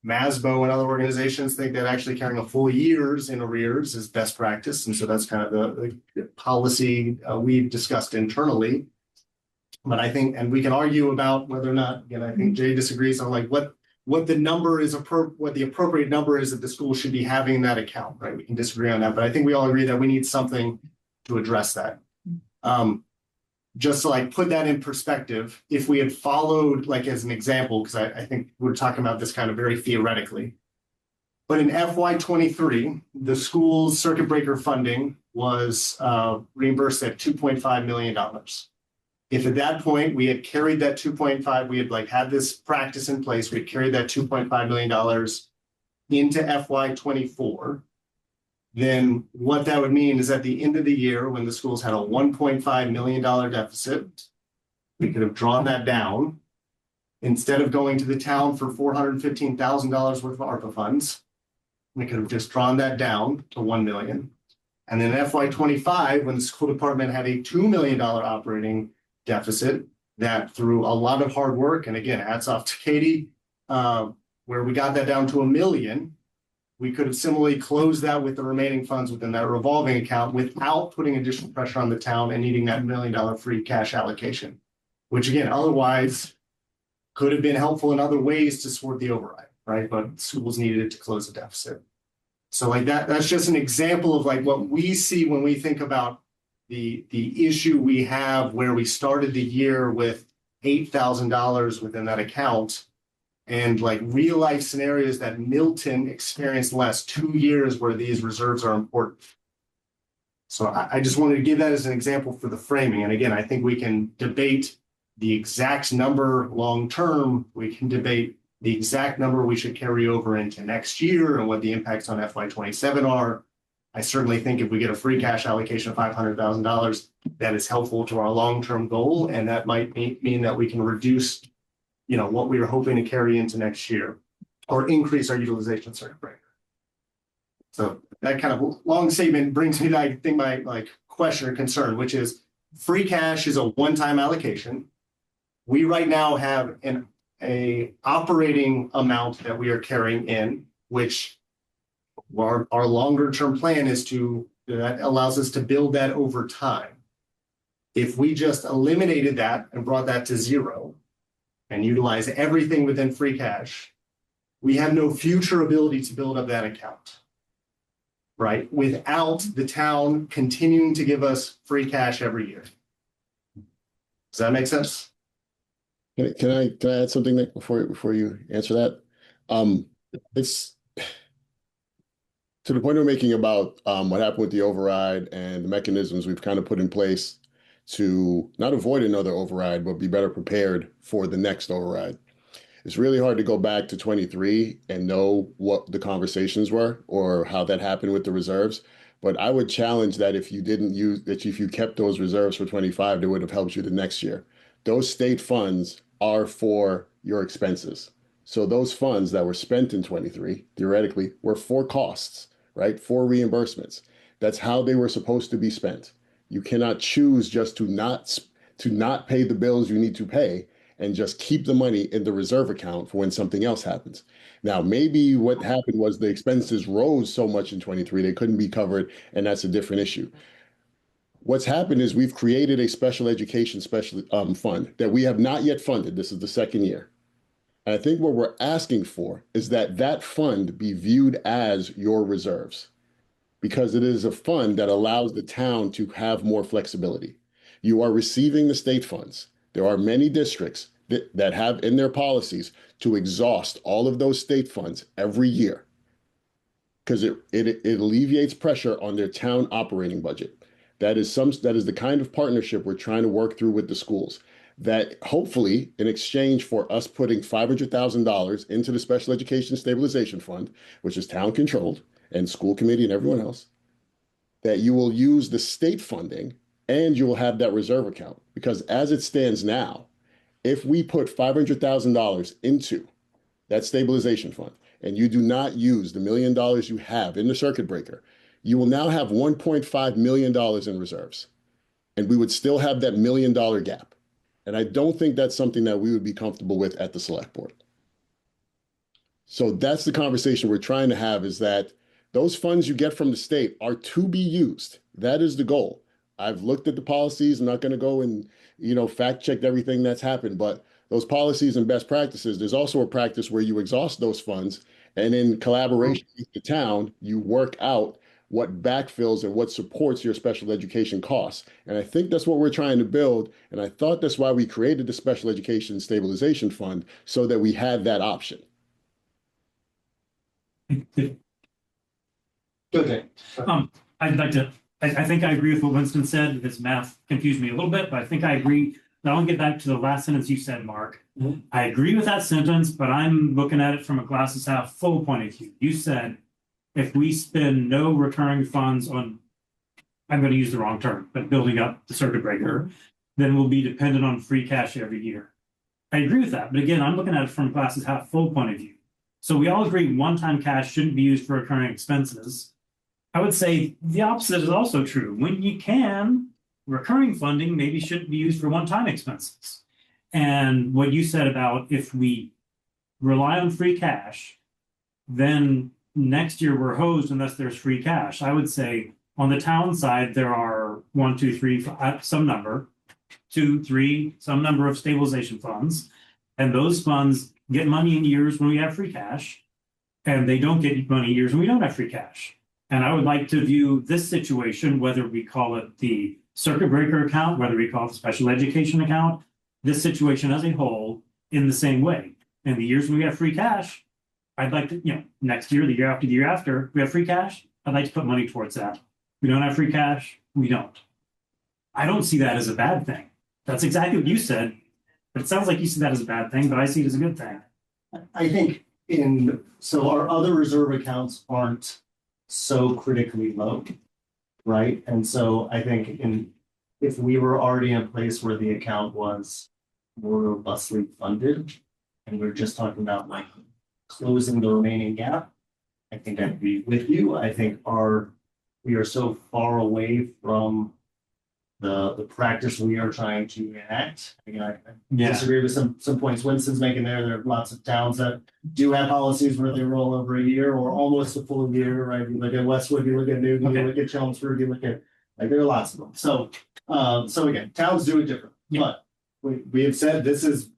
MASBO and other organizations think that actually carrying a full year's in arrears is best practice. And so that's kind of the policy we've discussed internally. But I think, and we can argue about whether or not, again, I think Jay disagrees on like what the number is, what the appropriate number is that the school should be having in that account, right? We can disagree on that, but I think we all agree that we need something to address that. Just to like put that in perspective, if we had followed, like as an example, because I think we're talking about this kind of very theoretically, but in FY23, the school's circuit breaker funding was reimbursed at $2.5 million. If at that point we had carried that 2.5, we had like had this practice in place, we had carried that $2.5 million into FY24, then what that would mean is at the end of the year, when the schools had a $1.5 million deficit, We could have drawn that down. Instead of going to the town for $415,000 worth of ARPA funds, we could have just drawn that down to 1 million. And then FY25, when the school department had a $2 million operating deficit, that through a lot of hard work, and again, hats off to Katie, where we got that down to 1 million, we could have similarly closed that with the remaining funds within that revolving account without putting additional pressure on the town and needing that $1 million free cash allocation, which again, otherwise could have been helpful in other ways to support the override, right? But schools needed it to close the deficit. So like that's just an example of like what we see when we think about the issue we have where we started the year with $8,000 within that account, and like real life scenarios that Milton experienced the last 2 years where these reserves are important. So I just wanted to give that as an example for the framing. And again, I think we can debate the exact number long term. We can debate the exact number we should carry over into next year and what the impacts on FY27 are. I certainly think if we get a free cash allocation of $500,000, that is helpful to our long-term goal, and that might mean that we can reduce, what we were hoping to carry into next year, or increase our utilization circuit breaker. So that kind of long statement brings me to, I think, my question or concern, which is free cash is a one-time allocation. We right now have an operating amount that we are carrying in, which our longer term plan is that allows us to build that over time. If we just eliminated that and brought that to zero and utilize everything within free cash, we have no future ability to build up that account, right? Without the town continuing to give us free cash every year. Does that make sense? Can I add something, Nick, before you answer that? It's to the point we're making about what happened with the override and the mechanisms we've kind of put in place to not avoid another override, but be better prepared for the next override. It's really hard to go back to 23 and know what the conversations were or how that happened with the reserves. But I would challenge that if you kept those reserves for 25, they would have helped you the next year. Those state funds are for your expenses. So those funds that were spent in 23, theoretically, were for costs, right? For reimbursements. That's how they were supposed to be spent. You cannot choose just to not pay the bills you need to pay and just keep the money in the reserve account for when something else happens. Now, maybe what happened was the expenses rose so much in 23, they couldn't be covered, and that's a different issue. What's happened is we've created a special education fund that we have not yet funded. This is the second year. And I think what we're asking for is that fund be viewed as your reserves, because it is a fund that allows the town to have more flexibility. You are receiving the state funds. There are many districts that have in their policies to exhaust all of those state funds every year because it alleviates pressure on their town operating budget. That is the kind of partnership we're trying to work through with the schools. That hopefully, in exchange for us putting $500,000 into the Special Education Stabilization Fund, which is town controlled, and school committee and everyone else, that you will use the state funding and you will have that reserve account. Because as it stands now, if we put $500,000 into that stabilization fund and you do not use the $1 million you have in the circuit breaker, you will now have $1.5 million in reserves. And we would still have that $1 million gap. And I don't think that's something that we would be comfortable with at the select board. So that's the conversation we're trying to have, is that those funds you get from the state are to be used. That is the goal. I've looked at the policies. I'm not going to go and, fact check everything that's happened, but those policies and best practices, there's also a practice where you exhaust those funds and in collaboration with the town, you work out what backfills and what supports your special education costs. And I think that's what we're trying to build. And I thought that's why we created the Special Education Stabilization Fund, so that we had that option. Good thing. I'd like to, I think I agree with what Winston said. His math confused me a little bit, but I think I agree. Now I want to get back to the last sentence you said, Mark. Mm-hmm. I agree with that sentence, but I'm looking at it from a glasses half full point of view. You said, if we spend no recurring funds on, I'm going to use the wrong term, but building up the circuit breaker, then we'll be dependent on free cash every year. I agree with that, but again, I'm looking at it from glasses half full point of view. So we all agree one-time cash shouldn't be used for recurring expenses. I would say the opposite is also true. When you can, recurring funding maybe shouldn't be used for one-time expenses. And what you said about if we rely on free cash, then next year we're hosed unless there's free cash. I would say on the town side, there are 1, 2, 3, some number, 2, 3, some number of stabilization funds. And those funds get money in years when we have free cash, and they don't get money in years when we don't have free cash. And I would like to view this situation, whether we call it the circuit breaker account, whether we call it the special education account, this situation as a whole in the same way. In the years when we have free cash, I'd like to, next year, the year after, we have free cash, I'd like to put money towards that. We don't have free cash, we don't. I don't see that as a bad thing. That's exactly what you said, but it sounds like you see that as a bad thing, but I see it as a good thing. I think so our other reserve accounts aren't so critically low, right? And so I think if we were already in a place where the account was more robustly funded, and we're just talking about like closing the remaining gap, I think I'd be with you. I think we are so far away from the practice we are trying to enact. Again, I disagree with some points Winston's making there. There are lots of towns that do have policies where they roll over a year or almost a full year, right? You look at Westwood, you look at Newton, you look at Chelmsford, you look at, there are lots of them. So again, towns do it different. But we have said this is,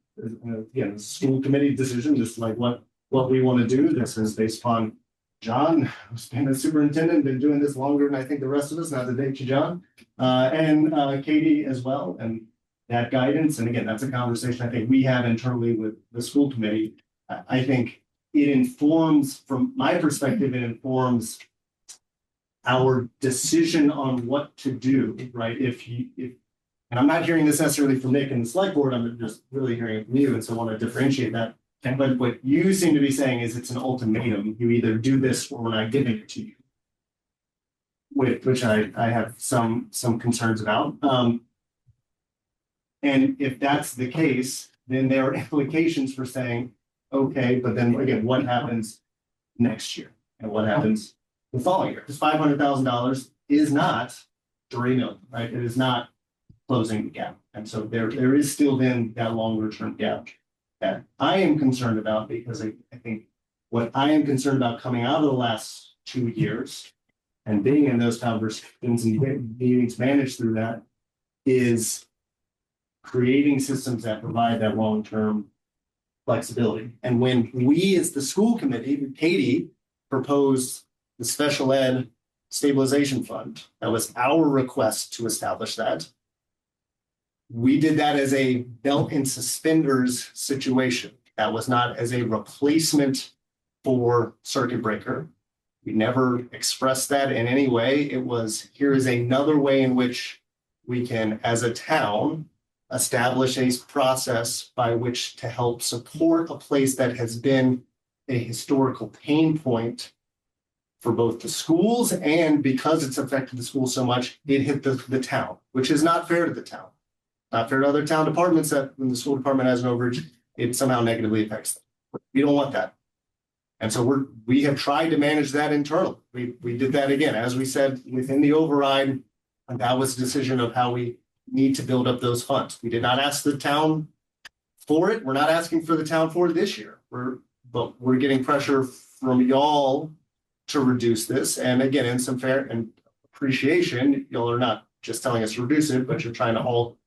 school committee decision. This is like what we want to do. This is based upon John, who's been a superintendent, been doing this longer than I think the rest of us, not to date you, John, and Katie as well, and that guidance. And again, that's a conversation I think we have internally with the school committee. I think it informs, from my perspective, it informs our decision on what to do, right? And I'm not hearing this necessarily from Nick and the select board, I'm just really hearing it from you, and so I want to differentiate that. But what you seem to be saying is it's an ultimatum. You either do this or we're not giving it to you. Which I have some concerns about. And if that's the case, then there are implications for saying, okay, but then again, what happens next year? And what happens the following year? Because $500,000 is not $3 million, right? It is not closing the gap. And so there is still then that longer term gap that I am concerned about, because I think what I am concerned about coming out of the last 2 years and being in those conversations and meetings managed through that is creating systems that provide that long-term flexibility. And when we as the school committee, Katie, proposed the special ed stabilization fund, that was our request to establish that. We did that as a belt and suspenders situation. That was not as a replacement for circuit breaker. We never expressed that in any way. It was, here is another way in which we can, as a town, establish a process by which to help support a place that has been a historical pain point for both the schools, and because it's affected the schools so much, it hit the town, which is not fair to the town. Not fair to other town departments that when the school department has an overage, it somehow negatively affects them. We don't want that. And so we have tried to manage that internally. We did that again, as we said, within the override, and that was a decision of how we need to build up those funds. We did not ask the town for it. We're not asking for the town for it this year. But we're getting pressure from y'all to reduce this. And again, in some fair and appreciation, y'all are not just telling us to reduce it, but you're trying to all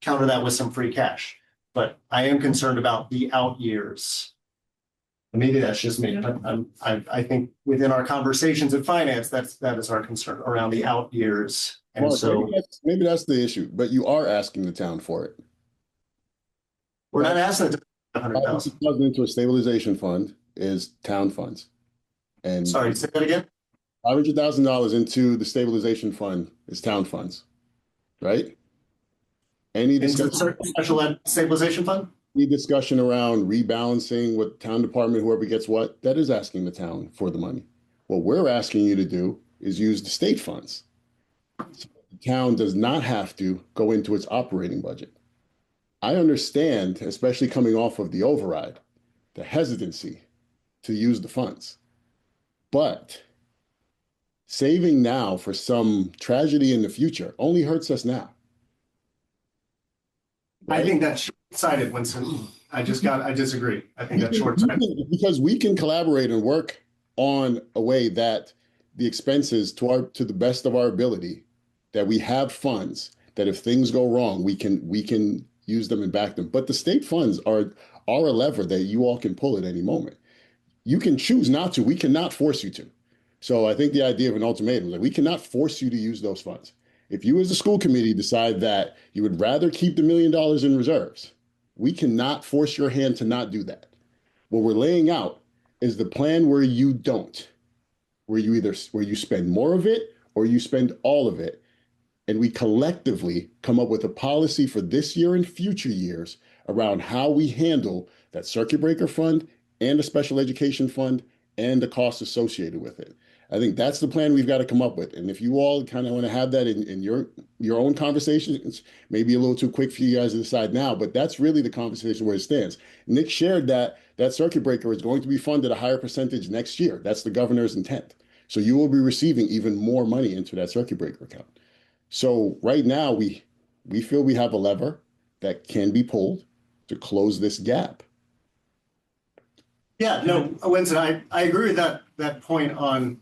counter that with some free cash. But I am concerned about the out years. And maybe that's just me, but I think within our conversations in finance, that is our concern around the out years. And Well, so maybe that's the issue, but you are asking the town for it. we're not asking the 100,000. Into a stabilization fund is town funds. And Sorry, say that again. $500,000 into the stabilization fund is town funds, right? Any Into the discussion, special ed stabilization fund? any discussion around rebalancing what town department, whoever gets what, that is asking the town for the money. What we're asking you to do is use the state funds. the town does not have to go into its operating budget. I understand, especially coming off of the override, the hesitancy to use the funds. But saving now for some tragedy in the future only hurts us now. I think that's short-sighted, Winston. I disagree. I think that's short-sighted. Because we can collaborate and work on a way that the expenses to the best of our ability, that we have funds, that if things go wrong, we can use them and back them. But the state funds are a lever that you all can pull at any moment. You can choose not to. We cannot force you to. So I think the idea of an ultimatum, like we cannot force you to use those funds. If you as a school committee decide that you would rather keep the $1 million in reserves, we cannot force your hand to not do that. What we're laying out is the plan where you don't, where you spend more of it or you spend all of it. And we collectively come up with a policy for this year and future years around how we handle that circuit breaker fund and the special education fund and the costs associated with it. I think that's the plan we've got to come up with. And if you all kind of want to have that in your own conversations, it's maybe a little too quick for you guys to decide now, but that's really the conversation where it stands. Nick shared that circuit breaker is going to be funded a higher percentage next year. That's the governor's intent. So you will be receiving even more money into that circuit breaker account. So right now we feel we have a lever that can be pulled to close this gap. Yeah, no, Winston, I agree with that point on,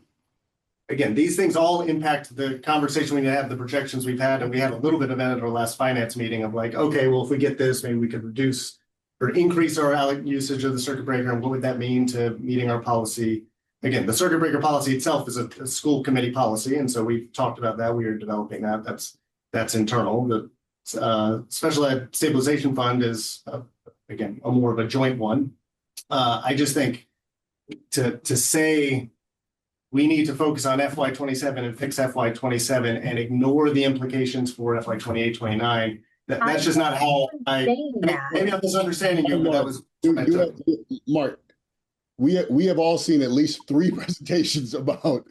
again, these things all impact the conversation we have, the projections we've had, and we had a little bit of that at our last finance meeting of like, okay, well, if we get this, maybe we could reduce or increase our usage of the circuit breaker, and what would that mean to meeting our policy? Again, the circuit breaker policy itself is a school committee policy, and so we've talked about that. We are developing that. That's internal. The special ed stabilization fund is again more of a joint one. I just think to say we need to focus on FY27 and fix FY27 and ignore the implications for FY28, 29. That's just not how maybe I'm misunderstanding you, but that was Mark. We have all seen at least 3 presentations about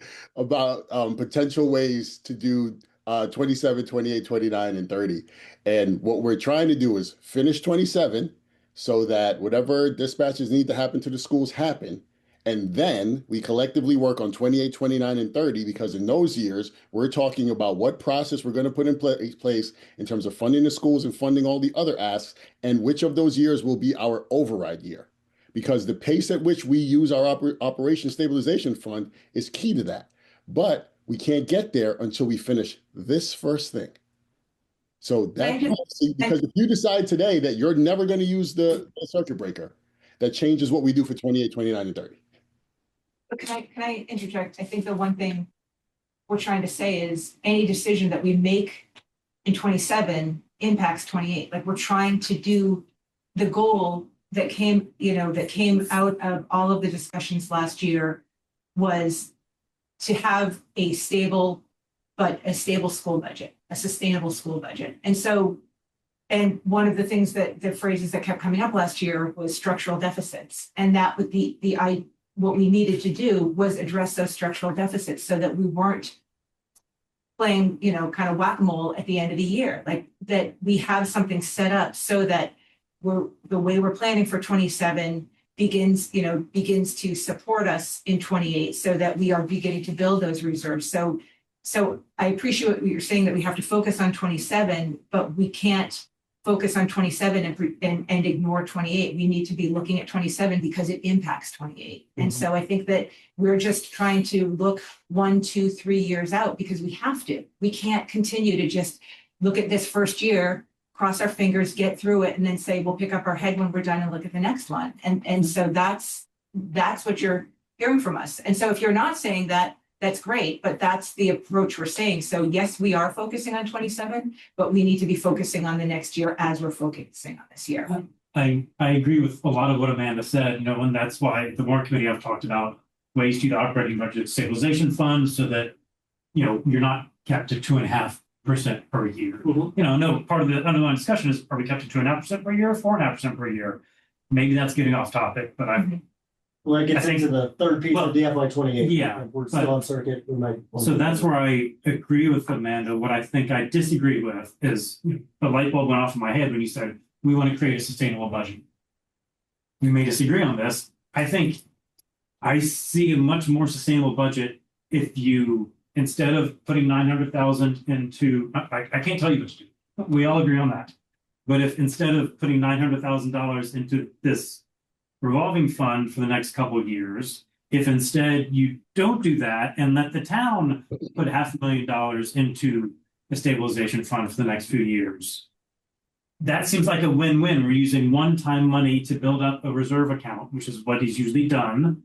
potential ways to do 27, 28, 29, and 30. And what we're trying to do is finish 27 so that whatever dispatches need to happen to the schools happen. And then we collectively work on 28, 29, and 30, because in those years, we're talking about what process we're going to put in place in terms of funding the schools and funding all the other asks, and which of those years will be our override year. Because the pace at which we use our Operation Stabilization Fund is key to that. But we can't get there until we finish this first thing. So that policy, because if you decide today that you're never going to use the circuit breaker, that changes what we do for 28, 29, and 30. But can I interject? I think the one thing we're trying to say is any decision that we make in 27 impacts 28. Like we're trying to do the goal that came out of all of the discussions last year was to have a stable school budget, a sustainable school budget. And one of the things that the phrases that kept coming up last year was structural deficits. And that would what we needed to do was address those structural deficits so that we weren't playing, kind of whack-a-mole at the end of the year, like that we have something set up so that the way we're planning for 27 begins to support us in 28 so that we are beginning to build those reserves. So I appreciate what you're saying, that we have to focus on 27, but we can't focus on 27 and ignore 28. We need to be looking at 27 because it impacts 28. And so I think that we're just trying to look 1, 2, 3 years out because we have to. We can't continue to just look at this first year, cross our fingers, get through it, and then say we'll pick up our head when we're done and look at the next one. And so that's what you're hearing from us. And so if you're not saying that, that's great, but that's the approach we're saying. So yes, we are focusing on 27, but we need to be focusing on the next year as we're focusing on this year. I agree with a lot of what Amanda said, and that's why the warrant committee have talked about ways to use operating budget stabilization funds so that, you're not kept to 2.5% per year. No, part of the underlying discussion is, are we kept to 2.5% per year, 4.5% per year? Maybe that's getting off topic, but When it gets I think- into the third piece of the FY 28. Yeah, If we're but- still on circuit, we might. So that's where I agree with Amanda. What I think I disagree with is the light bulb went off in my head when you said, we want to create a sustainable budget. We may disagree on this. I think I see a much more sustainable budget if you, instead of putting 900,000 into, I can't tell you what to do. We all agree on that. But if instead of putting $900,000 into this revolving fund for the next couple of years, if instead you don't do that and let the town put $500,000 into a stabilization fund for the next few years, that seems like a win-win. We're using one-time money to build up a reserve account, which is what he's usually done.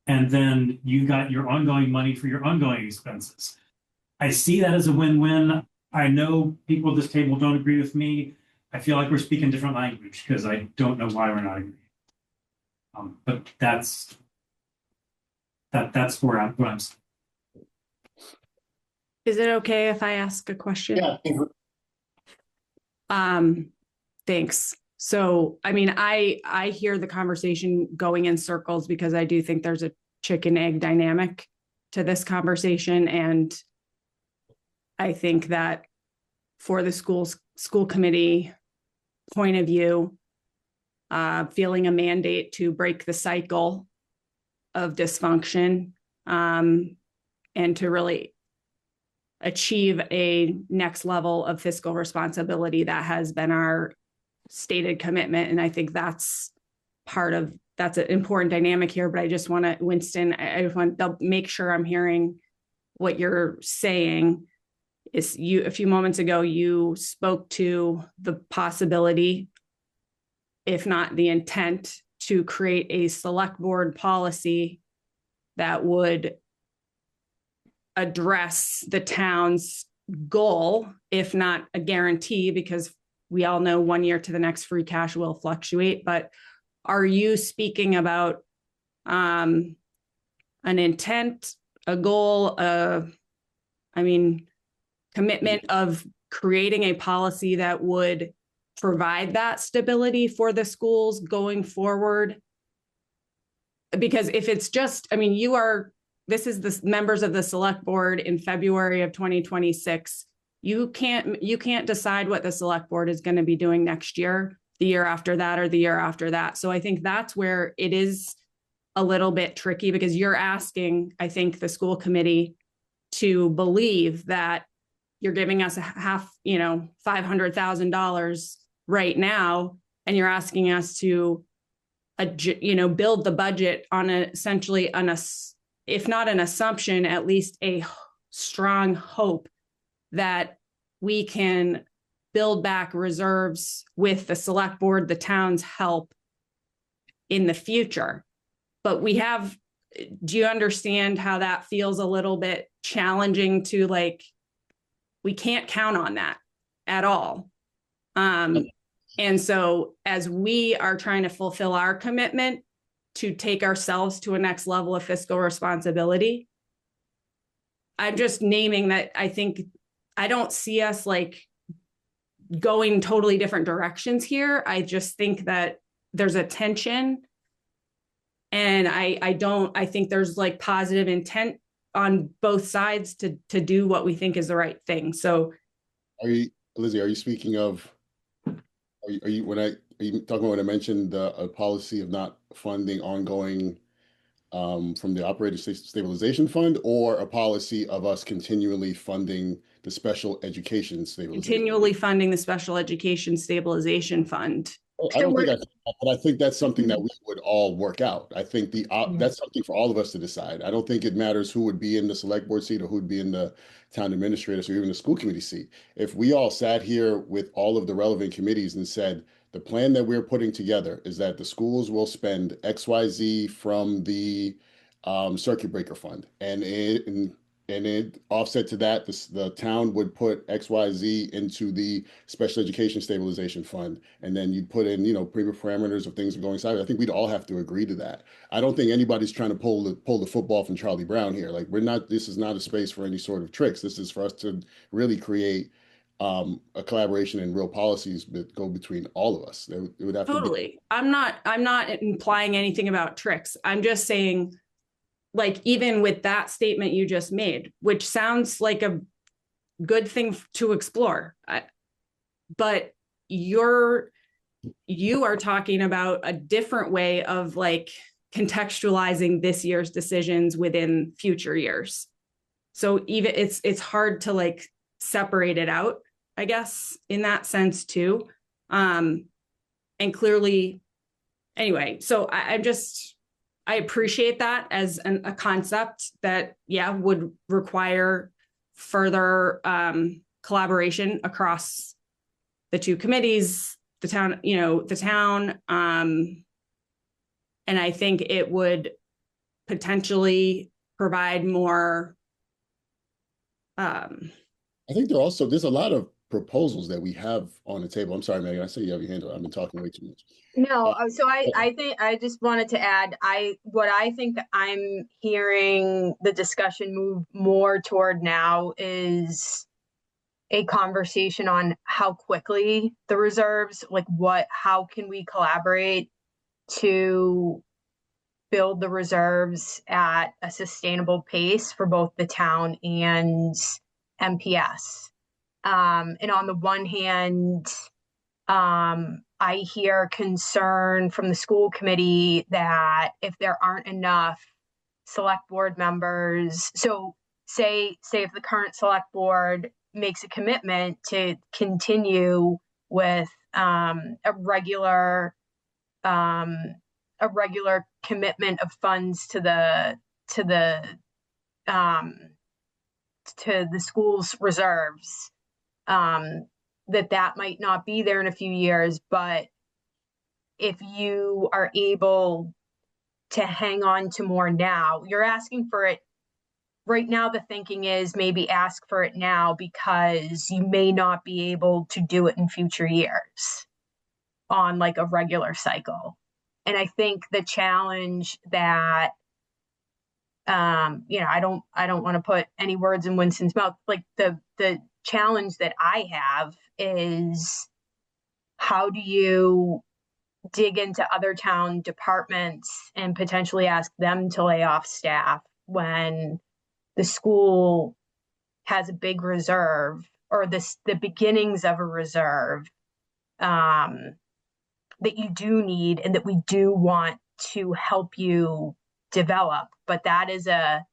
And then you got your ongoing money for your ongoing expenses. I see that as a win-win. I know people at this table don't agree with me. I feel like we're speaking different language because I don't know why we're not agreeing. But that's where I'm. Is it okay if I ask a question? Yeah. Thanks. So, I mean, I hear the conversation going in circles because I do think there's a chicken egg dynamic to this conversation. And I think that for the school committee point of view, feeling a mandate to break the cycle of dysfunction, and to really achieve a next level of fiscal responsibility, that has been our stated commitment. And I think that's an important dynamic here. But I just want to, Winston, I just want to make sure I'm hearing what you're saying. Is you, a few moments ago, you spoke to the possibility, if not the intent, to create a select board policy that would address the town's goal, if not a guarantee, because we all know 1 year to the next free cash will fluctuate. But are you speaking about an intent, a goal, commitment of creating a policy that would provide that stability for the schools going forward? Because if it's just, this is the members of the select board in February of 2026. You can't decide what the select board is going to be doing next year, the year after that, or the year after that. So I think that's where it is a little bit tricky, because you're asking, I think, the school committee to believe that you're giving us $500,000 right now, and you're asking us to, build the budget on essentially if not an assumption, at least a strong hope that we can build back reserves with the select board, the town's help in the future. But do you understand how that feels a little bit challenging to, we can't count on that at all. And so as we are trying to fulfill our commitment to take ourselves to a next level of fiscal responsibility, I'm just naming that I don't see us going totally different directions here. I just think that there's a tension, and I think there's positive intent on both sides to do what we think is the right thing. So Lizzie, are you speaking of, are you talking about when I mentioned a policy of not funding ongoing from the operating stabilization fund, or a policy of us continually funding the special education stabilization? Continually funding the special education stabilization fund. I don't think but I think that's something that we would all work out. I think that's something for all of us to decide. I don't think it matters who would be in the select board seat or who would be in the town administrator or even the school committee seat. If we all sat here with all of the relevant committees and said, the plan that we're putting together is that the schools will spend XYZ from the circuit breaker fund, and it offset to that, the town would put XYZ into the special education stabilization fund, and then you'd put in, parameters of things going sideways. I think we'd all have to agree to that. I don't think anybody's trying to pull the football from Charlie Brown here. This is not a space for any sort of tricks. This is for us to really create a collaboration and real policies that go between all of us. It would have to be. Totally. I'm not implying anything about tricks. I'm just saying, like, even with that statement you just made, which sounds like a good thing to explore, but you are talking about a different way of like contextualizing this year's decisions within future years. So even it's hard to like separate it out, I guess, in that sense too. And clearly, anyway, so I appreciate that as a concept that, yeah, would require further collaboration across the two committees, the town. And I think it would potentially provide more. I think there's a lot of proposals that we have on the table. I'm sorry, Megan, I see you have your hand up. I've been talking way too much. No, so I think I just wanted to add, what I think I'm hearing the discussion move more toward now is a conversation on how quickly the reserves, like how can we collaborate to build the reserves at a sustainable pace for both the town and MPS. And on the one hand, I hear concern from the school committee that if there aren't enough select board members, so say if the current select board makes a commitment to continue with a regular commitment of funds to the school's reserves, that might not be there in a few years, but if you are able to hang on to more now, you're asking for it right now. The thinking is maybe ask for it now because you may not be able to do it in future years on like a regular cycle. And I think the challenge that, I don't want to put any words in Winston's mouth. Like the challenge that I have is, how do you dig into other town departments and potentially ask them to lay off staff when the school has a big reserve, or the beginnings of a reserve that you do need and that we do want to help you develop. But that is a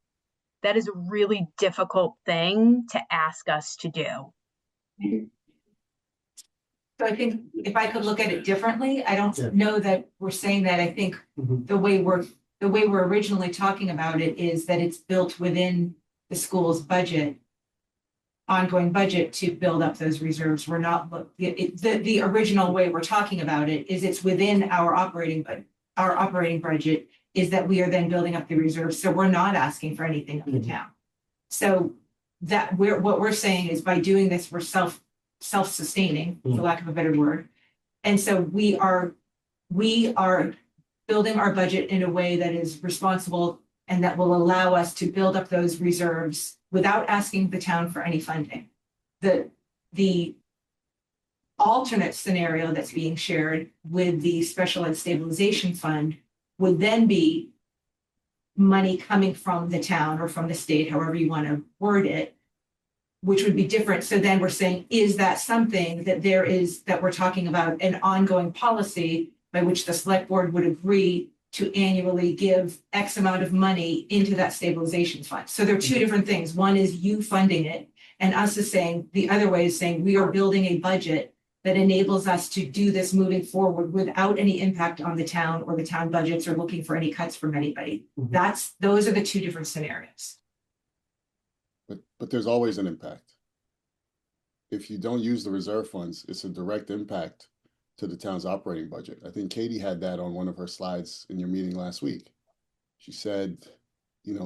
really difficult thing to ask us to do. So I think if I could look at it differently, I don't know that we're saying that. I think the way we're originally talking about it is that it's built within the school's budget, ongoing budget, to build up those reserves. We're not, the original way we're talking about it is it's within our operating budget is that we are then building up the reserves. So we're not asking for anything of the town. So that what we're saying is, by doing this, we're self-sustaining, for lack of a better word. And so we are building our budget in a way that is responsible and that will allow us to build up those reserves without asking the town for any funding. The alternate scenario that's being shared with the Special Ed Stabilization Fund would then be money coming from the town or from the state, however you want to word it, which would be different. So then we're saying, is that something that we're talking about an ongoing policy by which the select board would agree to annually give X amount of money into that stabilization fund? So there are two different things. One is you funding it, and us is saying, the other way is saying we are building a budget that enables us to do this moving forward without any impact on the town or the town budgets or looking for any cuts from anybody. Those are the two different scenarios. But there's always an impact. If you don't use the reserve funds, it's a direct impact to the town's operating budget. I think Katie had that on one of her slides in your meeting last week. She said,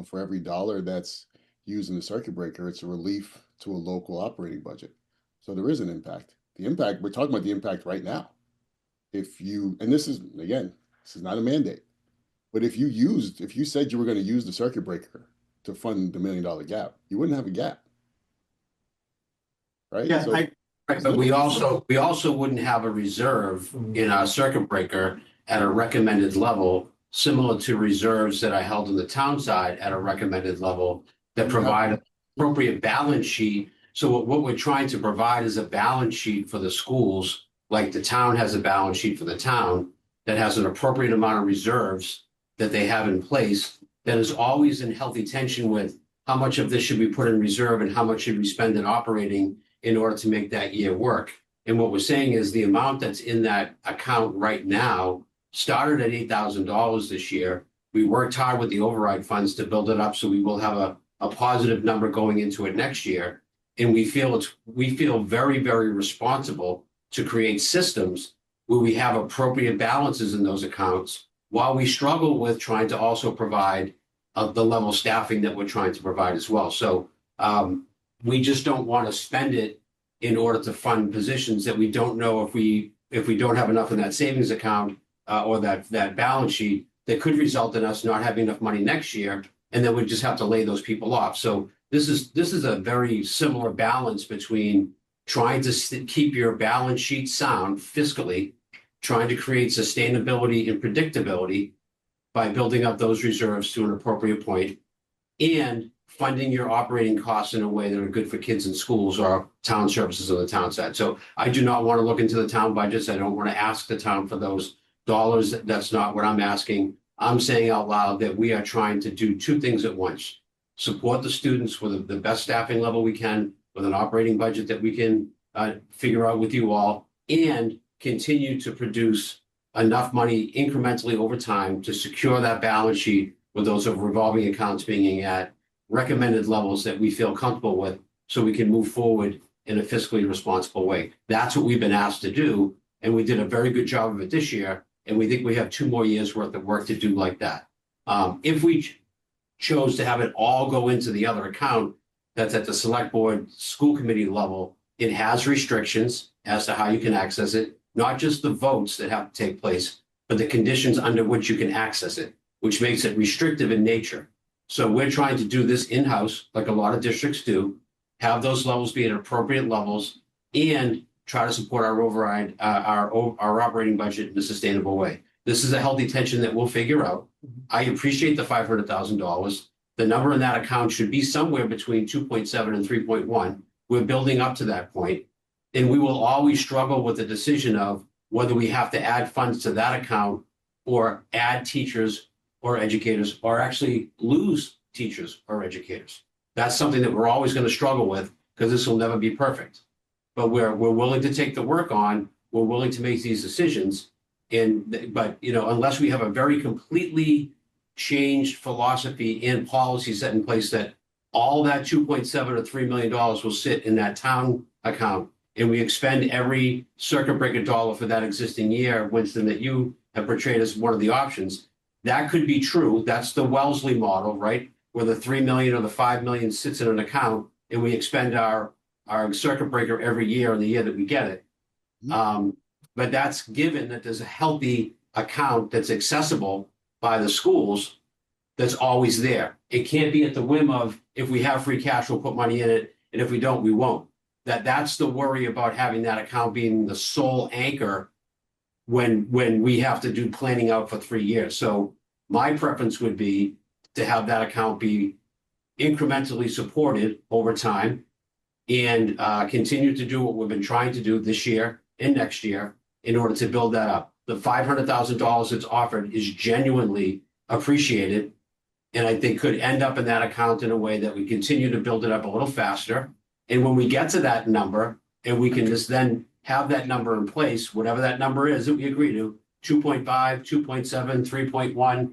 for every dollar that's used in the circuit breaker, it's a relief to a local operating budget. So there is an impact. The impact, we're talking about the impact right now. And this is not a mandate, but if you said you were going to use the circuit breaker to fund the $1 million gap, you wouldn't have a gap. Right? Yeah, So, Right, but we also wouldn't have a reserve in our circuit breaker at a recommended level, similar to reserves that are held in the town side at a recommended level that provide an appropriate balance sheet. So what we're trying to provide is a balance sheet for the schools, like the town has a balance sheet for the town that has an appropriate amount of reserves that they have in place that is always in healthy tension with how much of this should be put in reserve and how much should we spend in operating in order to make that year work. And what we're saying is the amount that's in that account right now started at $8,000 this year. We worked hard with the override funds to build it up so we will have a positive number going into it next year. And we feel very, very responsible to create systems where we have appropriate balances in those accounts while we struggle with trying to also provide the level staffing that we're trying to provide as well. So we just don't want to spend it in order to fund positions that we don't know if we don't have enough in that savings account or that balance sheet that could result in us not having enough money next year, and then we just have to lay those people off. So this is a very similar balance between trying to keep your balance sheet sound fiscally, trying to create sustainability and predictability by building up those reserves to an appropriate point, and funding your operating costs in a way that are good for kids in schools or town services on the town side. So I do not want to look into the town budgets. I don't want to ask the town for those dollars. That's not what I'm asking. I'm saying out loud that we are trying to do two things at once. Support the students with the best staffing level we can, with an operating budget that we can figure out with you all, and continue to produce enough money incrementally over time to secure that balance sheet with those revolving accounts being at recommended levels that we feel comfortable with so we can move forward in a fiscally responsible way. That's what we've been asked to do, and we did a very good job of it this year, and we think we have 2 more years worth of work to do like that. If we chose to have it all go into the other account that's at the select board school committee level, it has restrictions as to how you can access it, not just the votes that have to take place, but the conditions under which you can access it, which makes it restrictive in nature. So we're trying to do this in-house, like a lot of districts do, have those levels be at appropriate levels, and try to support our override, our operating budget in a sustainable way. This is a healthy tension that we'll figure out. I appreciate the $500,000. The number in that account should be somewhere between 2.7 and 3.1. We're building up to that point. And we will always struggle with the decision of whether we have to add funds to that account or add teachers or educators, or actually lose teachers or educators. That's something that we're always going to struggle with because this will never be perfect. But we're willing to take the work on. We're willing to make these decisions. But unless we have a very completely changed philosophy and policy set in place that all that 2.7 or $3 million will sit in that town account, and we expend every circuit breaker dollar for that existing year, Winston, that you have portrayed as one of the options, that could be true. That's the Wellesley model, right? Where the 3 million or the 5 million sits in an account and we expend our circuit breaker every year in the year that we get it. But that's given that there's a healthy account that's accessible by the schools that's always there. It can't be at the whim of, if we have free cash, we'll put money in it, and if we don't, we won't. That's the worry about having that account being the sole anchor when we have to do planning out for 3 years. So my preference would be to have that account be incrementally supported over time and continue to do what we've been trying to do this year and next year in order to build that up. The $500,000 that's offered is genuinely appreciated, and I think could end up in that account in a way that we continue to build it up a little faster. And when we get to that number, and we can just then have that number in place, whatever that number is that we agree to, 2.5, 2.7, 3.1,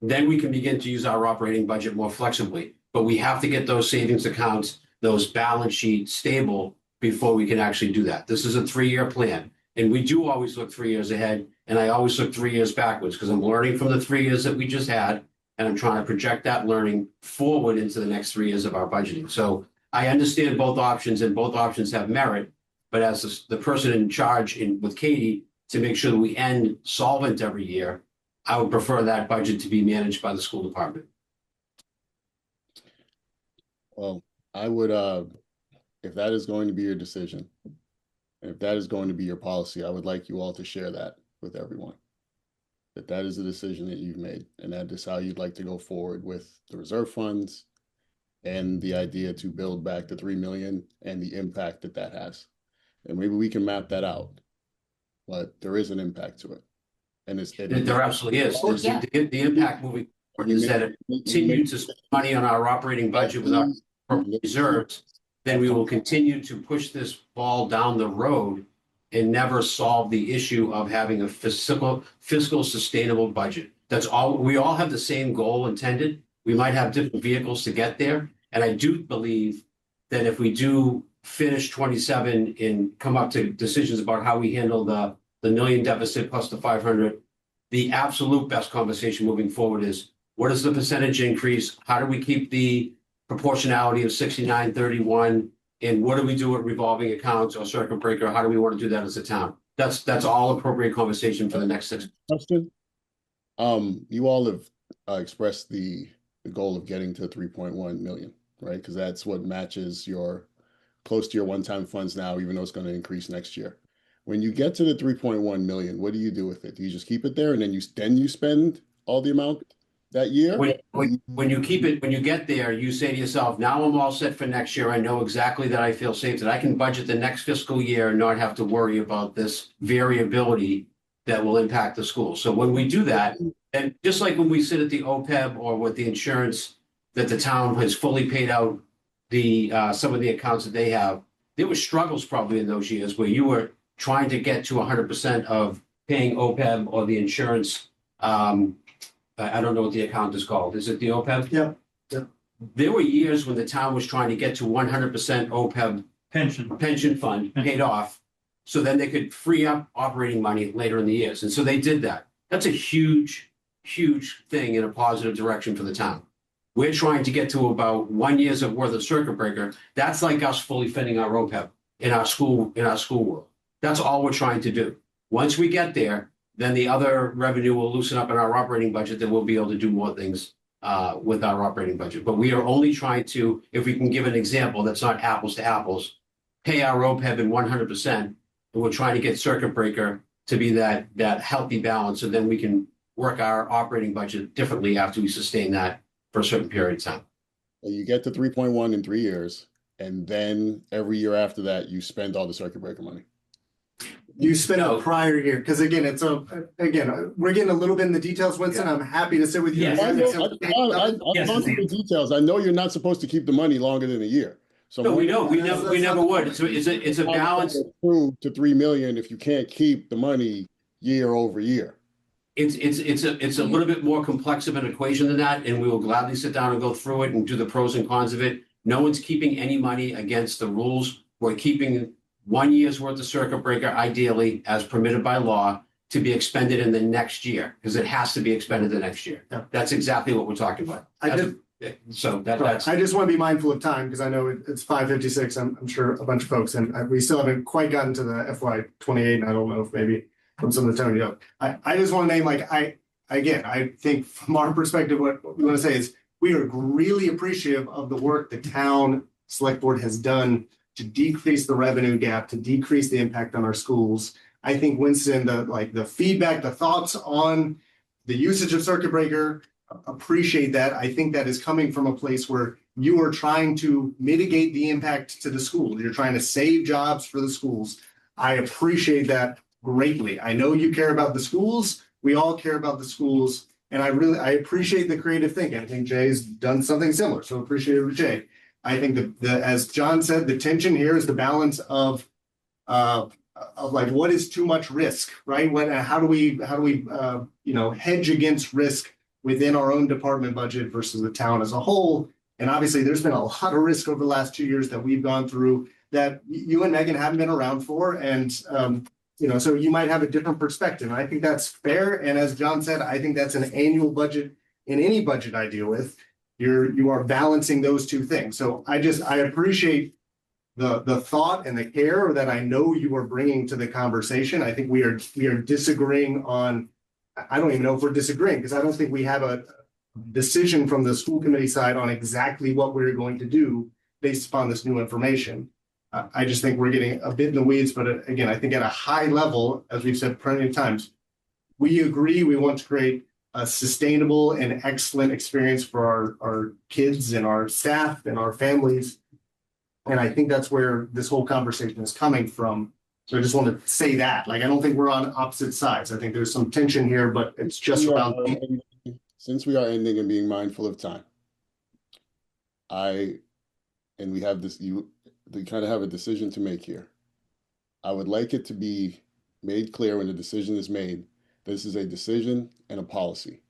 then we can begin to use our operating budget more flexibly. But we have to get those savings accounts, those balance sheets stable before we can actually do that. This is a 3-year plan. And we do always look 3 years ahead. And I always look 3 years backwards because I'm learning from the 3 years that we just had. And I'm trying to project that learning forward into the next 3 years of our budgeting. So I understand both options, and both options have merit. But as the person in charge with Katie to make sure that we end solvent every year, I would prefer that budget to be managed by the school department. Well, I would if that is going to be your decision, and if that is going to be your policy, I would like you all to share that with everyone. That is the decision that you've made, and that is how you'd like to go forward with the reserve funds and the idea to build back the 3 million and the impact that that has. And maybe we can map that out, but there is an impact to it. And There absolutely is. Oh, yeah. The impact moving forward is that if we continue to spend money on our operating budget without reserves, then we will continue to push this ball down the road and never solve the issue of having a fiscal sustainable budget. That's all. We all have the same goal intended. We might have different vehicles to get there. And I do believe that if we do finish 27 and come up to decisions about how we handle the million deficit plus the 500, the absolute best conversation moving forward is what is the percentage increase? How do we keep the proportionality of 69-31? And what do we do with revolving accounts or circuit breaker? How do we want to do that as a town? That's all appropriate conversation for the next 6 months. Question. You all have expressed the goal of getting to 3.1 million, right? Because that's what matches your close to your one-time funds now, even though it's going to increase next year. When you get to the 3.1 million, what do you do with it? Do you just keep it there and then you spend all the amount that year? When you keep it, when you get there, you say to yourself, now I'm all set for next year. I know exactly that I feel safe, that I can budget the next fiscal year and not have to worry about this variability that will impact the school. So when we do that, and just like when we sit at the OPEB or with the insurance that the town has fully paid out the some of the accounts that they have, there were struggles probably in those years where you were trying to get to 100% of paying OPEB or the insurance. I don't know what the account is called. Is it the OPEB? Yeah. Yeah. There were years when the town was trying to get to 100% OPEB pension fund paid off, so then they could free up operating money later in the years. And so they did that. That's a huge, huge thing in a positive direction for the town. We're trying to get to about 1 year's worth of circuit breaker. That's like us fully funding our OPEB in our school world. That's all we're trying to do. Once we get there, then the other revenue will loosen up in our operating budget, then we'll be able to do more things with our operating budget. But we are only trying to, if we can give an example that's not apples to apples, pay our OPEB in 100%, and we're trying to get circuit breaker to be that healthy balance, so then we can work our operating budget differently after we sustain that for a certain period of time. Well, you get to 3.1 in 3 years, and then every year after that, you spend all the circuit breaker money. You spend a prior year, because again, we're getting a little bit in the details, Winston. I'm happy to sit with you. Yes. I've gone through the details. I know you're not supposed to keep the money longer than a year. So No, we don't. We never would. It's a balance. To 3 million if you can't keep the money year over year. It's a little bit more complex of an equation than that, and we will gladly sit down and go through it and do the pros and cons of it. No one's keeping any money against the rules. We're keeping 1 year's worth of circuit breaker, ideally, as permitted by law, to be expended in the next year, because it has to be expended the next year. Yeah. That's exactly what we're talking about. I just want to be mindful of time, because I know it's 5:56. I'm sure a bunch of folks, and we still haven't quite gotten to the FY28. And I don't know if maybe from some of the tone, I just want to name, I think from our perspective, what we want to say is we are really appreciative of the work the town select board has done to decrease the revenue gap, to decrease the impact on our schools. I think, Winston, the feedback, the thoughts on the usage of circuit breaker, appreciate that. I think that is coming from a place where you are trying to mitigate the impact to the school. You're trying to save jobs for the schools. I appreciate that greatly. I know you care about the schools. We all care about the schools. And I appreciate the creative thinking. I think Jay's done something similar. So appreciate it with Jay. I think as John said, the tension here is the balance of what is too much risk, right? How do we hedge against risk within our own department budget versus the town as a whole? And obviously, there's been a lot of risk over the last 2 years that we've gone through that you and Megan haven't been around for, and so you might have a different perspective. And I think that's fair. And as John said, I think that's an annual budget in any budget I deal with. You are balancing those two things. So I appreciate the thought and the care that I know you are bringing to the conversation. I think we are disagreeing on. I don't even know if we're disagreeing, because I don't think we have a decision from the school committee side on exactly what we're going to do based upon this new information. I just think we're getting a bit in the weeds, but again, I think at a high level, as we've said plenty of times, we agree we want to create a sustainable and excellent experience for our kids and our staff and our families. And I think that's where this whole conversation is coming from. So I just want to say that, like, I don't think we're on opposite sides. I think there's some tension here, but it's just around. Since we are ending and being mindful of time, and we have this, you kind of have a decision to make here. I would like it to be made clear when the decision is made, this is a decision and a policy.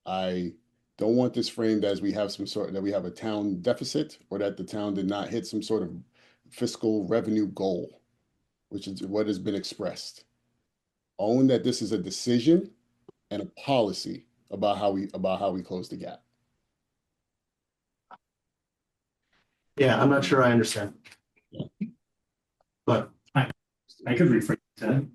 I don't want this framed as we have that we have a town deficit or that the town did not hit some sort of fiscal revenue goal, which is what has been expressed. Own that this is a decision and a policy about how we close the gap. Yeah, I'm not sure I understand. But I could rephrase that.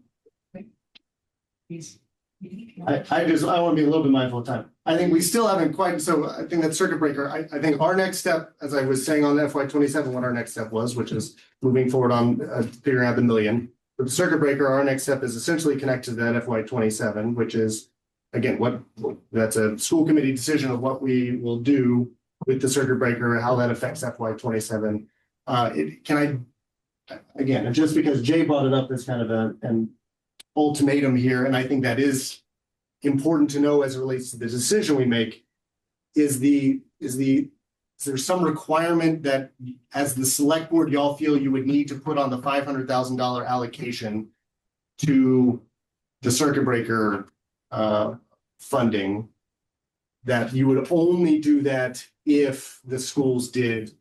I want to be a little bit mindful of time. I think we still haven't quite, so I think that circuit breaker, I think our next step, as I was saying on FY27, what our next step was, which is moving forward on figuring out the million. With the circuit breaker, our next step is essentially connected to that FY27, which is, again, that's a school committee decision of what we will do with the circuit breaker, how that affects FY27. Again, just because Jay brought it up as kind of an ultimatum here, and I think that is important to know as it relates to the decision we make, is there some requirement that as the select board, y'all feel you would need to put on the $500,000 allocation to the circuit breaker funding, that you would only do that if the schools did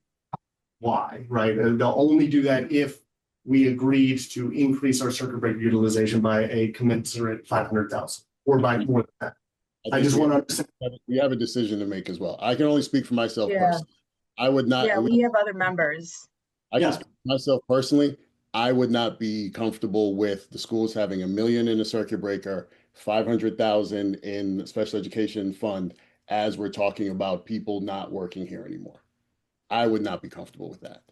Y, right? They'll only do that if we agreed to increase our circuit breaker utilization by a commensurate 500,000 or by more than that. I just want to understand. We have a decision to make as well. I can only speak for myself Yeah. personally. I would not. Yeah, we have other members. I can speak for myself personally. I would not be comfortable with the schools having $1 million in a circuit breaker, 500,000 in special education fund, as we're talking about people not working here anymore. I would not be comfortable with that.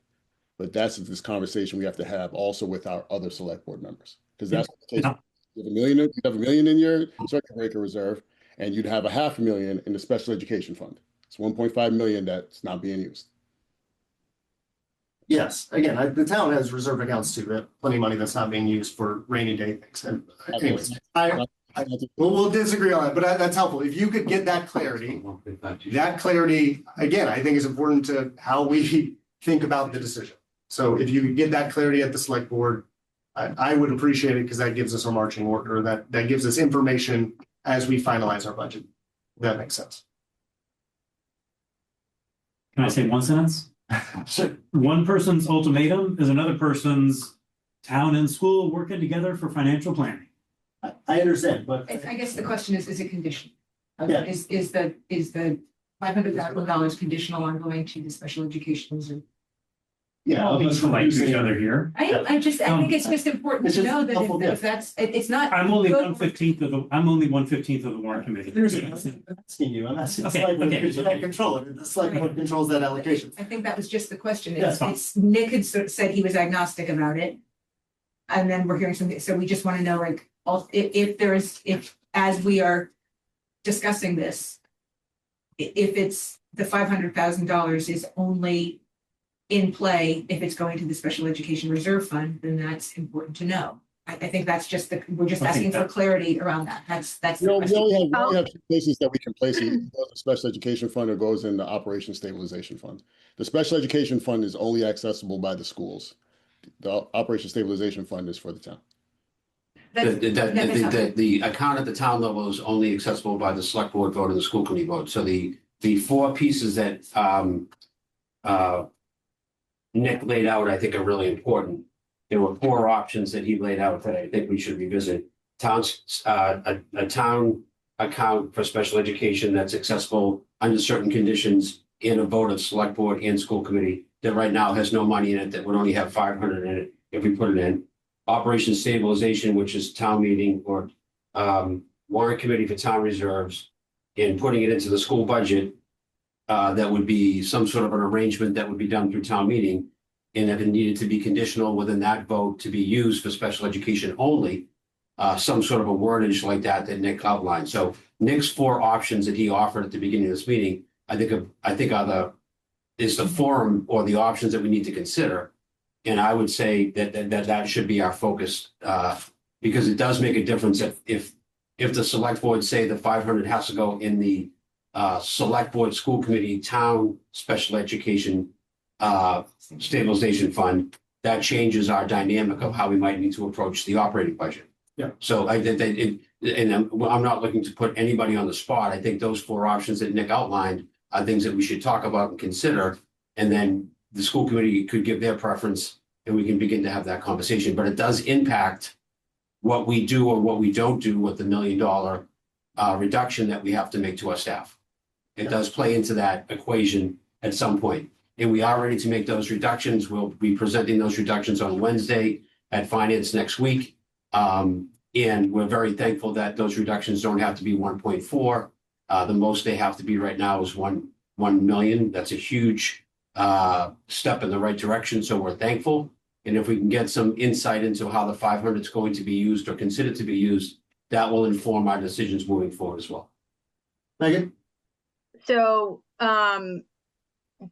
But that's this conversation we have to have also with our other select board members, because that's what the case. You have $1 million in your circuit breaker reserve, and you'd have $500,000 in the special education fund. It's 1.5 million that's not being used. Yes, again, the town has reserve accounts too, that plenty of money that's not being used for rainy day things. And anyways, we'll disagree on it, but that's helpful. If you could get that clarity, again, I think is important to how we think about the decision. So if you could get that clarity at the select board, I would appreciate it, because that gives us a marching order, that gives us information as we finalize our budget. That makes sense. Can I say one sentence? Sure. One person's ultimatum is another person's town and school working together for financial planning. I understand, but I guess the question is it conditional? Yeah. Is the $500,000 conditional on going to the special education reserve? yeah, All these relate to each other here. I think it's just important It's to just know that helpful, if that's, it's not. I'm only good- 1/15 of the, I'm only 1/15 of the warrant committee. I'm asking you, I'm asking. Okay, Select board, okay, because you okay. don't control it. The select board controls that allocation. I think that was just the question. That's fine. It's Nick had said he was agnostic about it. And then we're hearing something, so we just want to know, like, if as we are discussing this, if it's the $500,000 is only in play if it's going to the special education reserve fund, then that's important to know. I think that's just we're just I think asking for that- clarity around that. That's You the know, question. we only have two places that we can place it. It goes to special education fund or goes in the operation stabilization fund. The special education fund is only accessible by the schools. The operation stabilization fund is for the town. The account at the town level is only accessible by the select board vote and the school committee vote. So the four pieces that Nick laid out, I think, are really important. There were four options that he laid out that I think we should revisit. A town account for special education that's accessible under certain conditions in a vote of select board and school committee that right now has no money in it, that would only have 500 in it if we put it in. Operation stabilization, which is town meeting or warrant committee for town reserves, and putting it into the school budget. That would be some sort of an arrangement that would be done through town meeting. And if it needed to be conditional within that vote to be used for special education only, some sort of a wordage like that Nick outlined. So Nick's 4 options that he offered at the beginning of this meeting, I think is the forum or the options that we need to consider. And I would say that should be our focus, because it does make a difference if the select board say the 500 has to go in the select board, school committee, town special education stabilization fund, that changes our dynamic of how we might need to approach the operating budget. Yeah. So I'm not looking to put anybody on the spot. I think those 4 options that Nick outlined are things that we should talk about and consider. And then the school committee could give their preference and we can begin to have that conversation. But it does impact what we do or what we don't do with the $1 million reduction that we have to make to our staff. It does play into that equation at some point. And we are ready to make those reductions. We'll be presenting those reductions on Wednesday at Finance next week. And we're very thankful that those reductions don't have to be 1.4. The most they have to be right now is 1 million. That's a huge step in the right direction. So we're thankful. And if we can get some insight into how the 500 is going to be used or considered to be used, that will inform our decisions moving forward as well. Megan? So,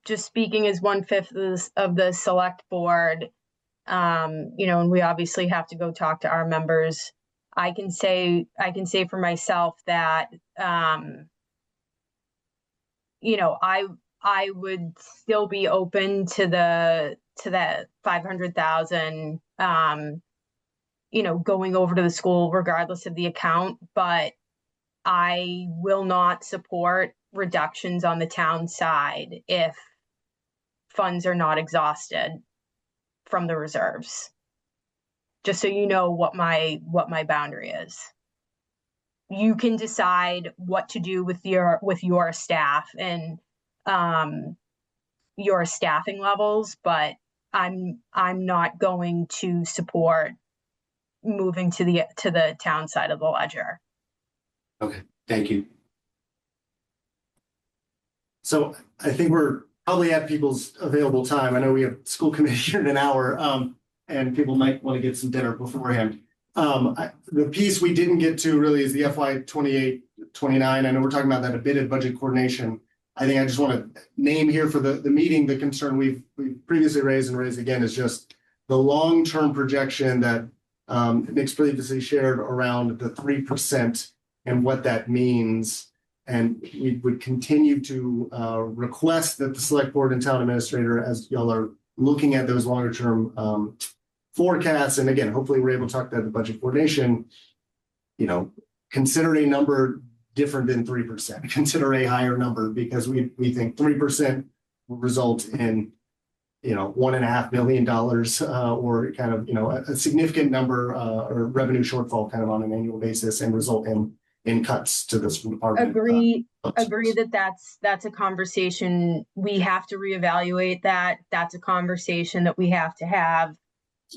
just speaking as 1/5 of the select board, and we obviously have to go talk to our members. I can say for myself that, I would still be open to that 500,000, going over to the school regardless of the account, but I will not support reductions on the town side if funds are not exhausted from the reserves. Just so you know what my boundary is. You can decide what to do with your staff and your staffing levels, but I'm not going to support moving to the town side of the ledger. Okay, thank you. So I think we're probably at people's available time. I know we have school committee here in an hour, and people might want to get some dinner beforehand. The piece we didn't get to really is the FY 28-29. I know we're talking about that abated budget coordination. I think I just want to name here for the meeting, the concern we've previously raised and raised again is just the long-term projection that Nick's previously shared around the 3% and what that means. And we would continue to request that the select board and town administrator, as y'all are looking at those longer term forecasts, and again, hopefully we're able to talk about the budget coordination, consider a number different than 3%, consider a higher number, because we think 3% will result in, $1.5 million or kind of, a significant number or revenue shortfall kind of on an annual basis and result in cuts to the school department. Agree that's a conversation we have to reevaluate. That's a conversation that we have to have.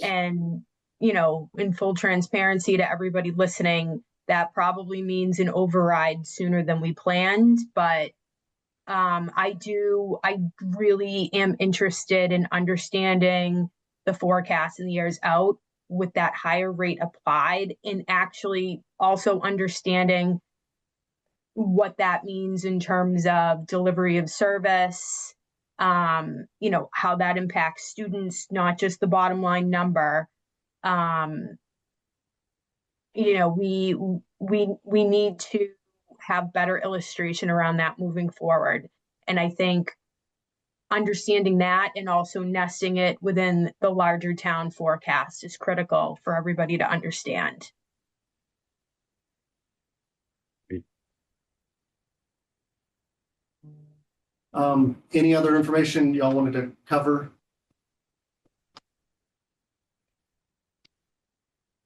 And, in full transparency to everybody listening, that probably means an override sooner than we planned. But I really am interested in understanding the forecast in the years out with that higher rate applied, and actually also understanding what that means in terms of delivery of service, how that impacts students, not just the bottom line number. We need to have better illustration around that moving forward. And I think understanding that and also nesting it within the larger town forecast is critical for everybody to understand. Any other information y'all wanted to cover?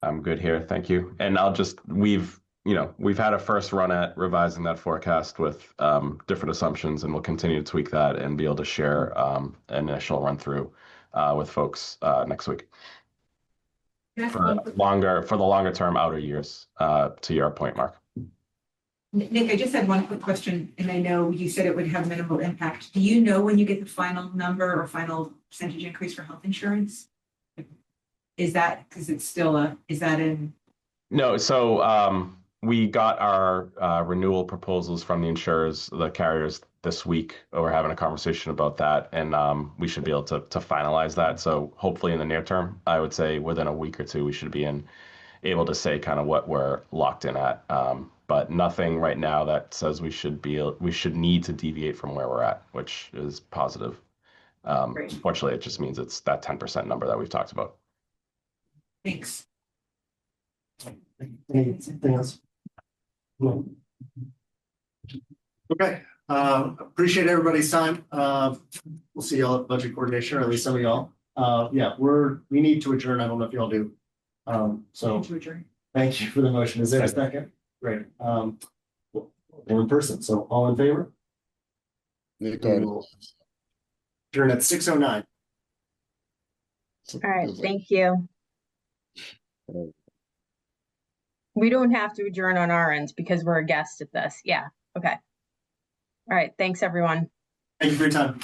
I'm good here. Thank you. And we've had a first run at revising that forecast with different assumptions, and we'll continue to tweak that and be able to share an initial run through with folks next week for the longer term outer years, to your point, Mark. Nick, I just had one quick question, and I know you said it would have minimal impact. Do you know when you get the final number or final percentage increase for health insurance? Is that, because it's still is that in? No, so we got our renewal proposals from the insurers, the carriers this week. We're having a conversation about that, and we should be able to finalize that. So hopefully in the near term, I would say within a week or two, we should be able to say kind of what we're locked in at. But nothing right now that says we should need to deviate from where we're at, which is positive. Great. Unfortunately, it just means it's that 10% number that we've talked about. Thanks. Anything else? No. Okay, appreciate everybody's time. We'll see y'all at budget coordination, or at least some of y'all. Yeah, we need to adjourn. I don't know if y'all do. So To adjourn. thank you for the motion. Is there a second? Great. We're in person, so all in favor? Nick We already will left. adjourn at 6:09. So All right, feels like- thank you. We don't have to adjourn on our end because we're a guest at this. Yeah, okay. All right, thanks, everyone. Thank you for your time.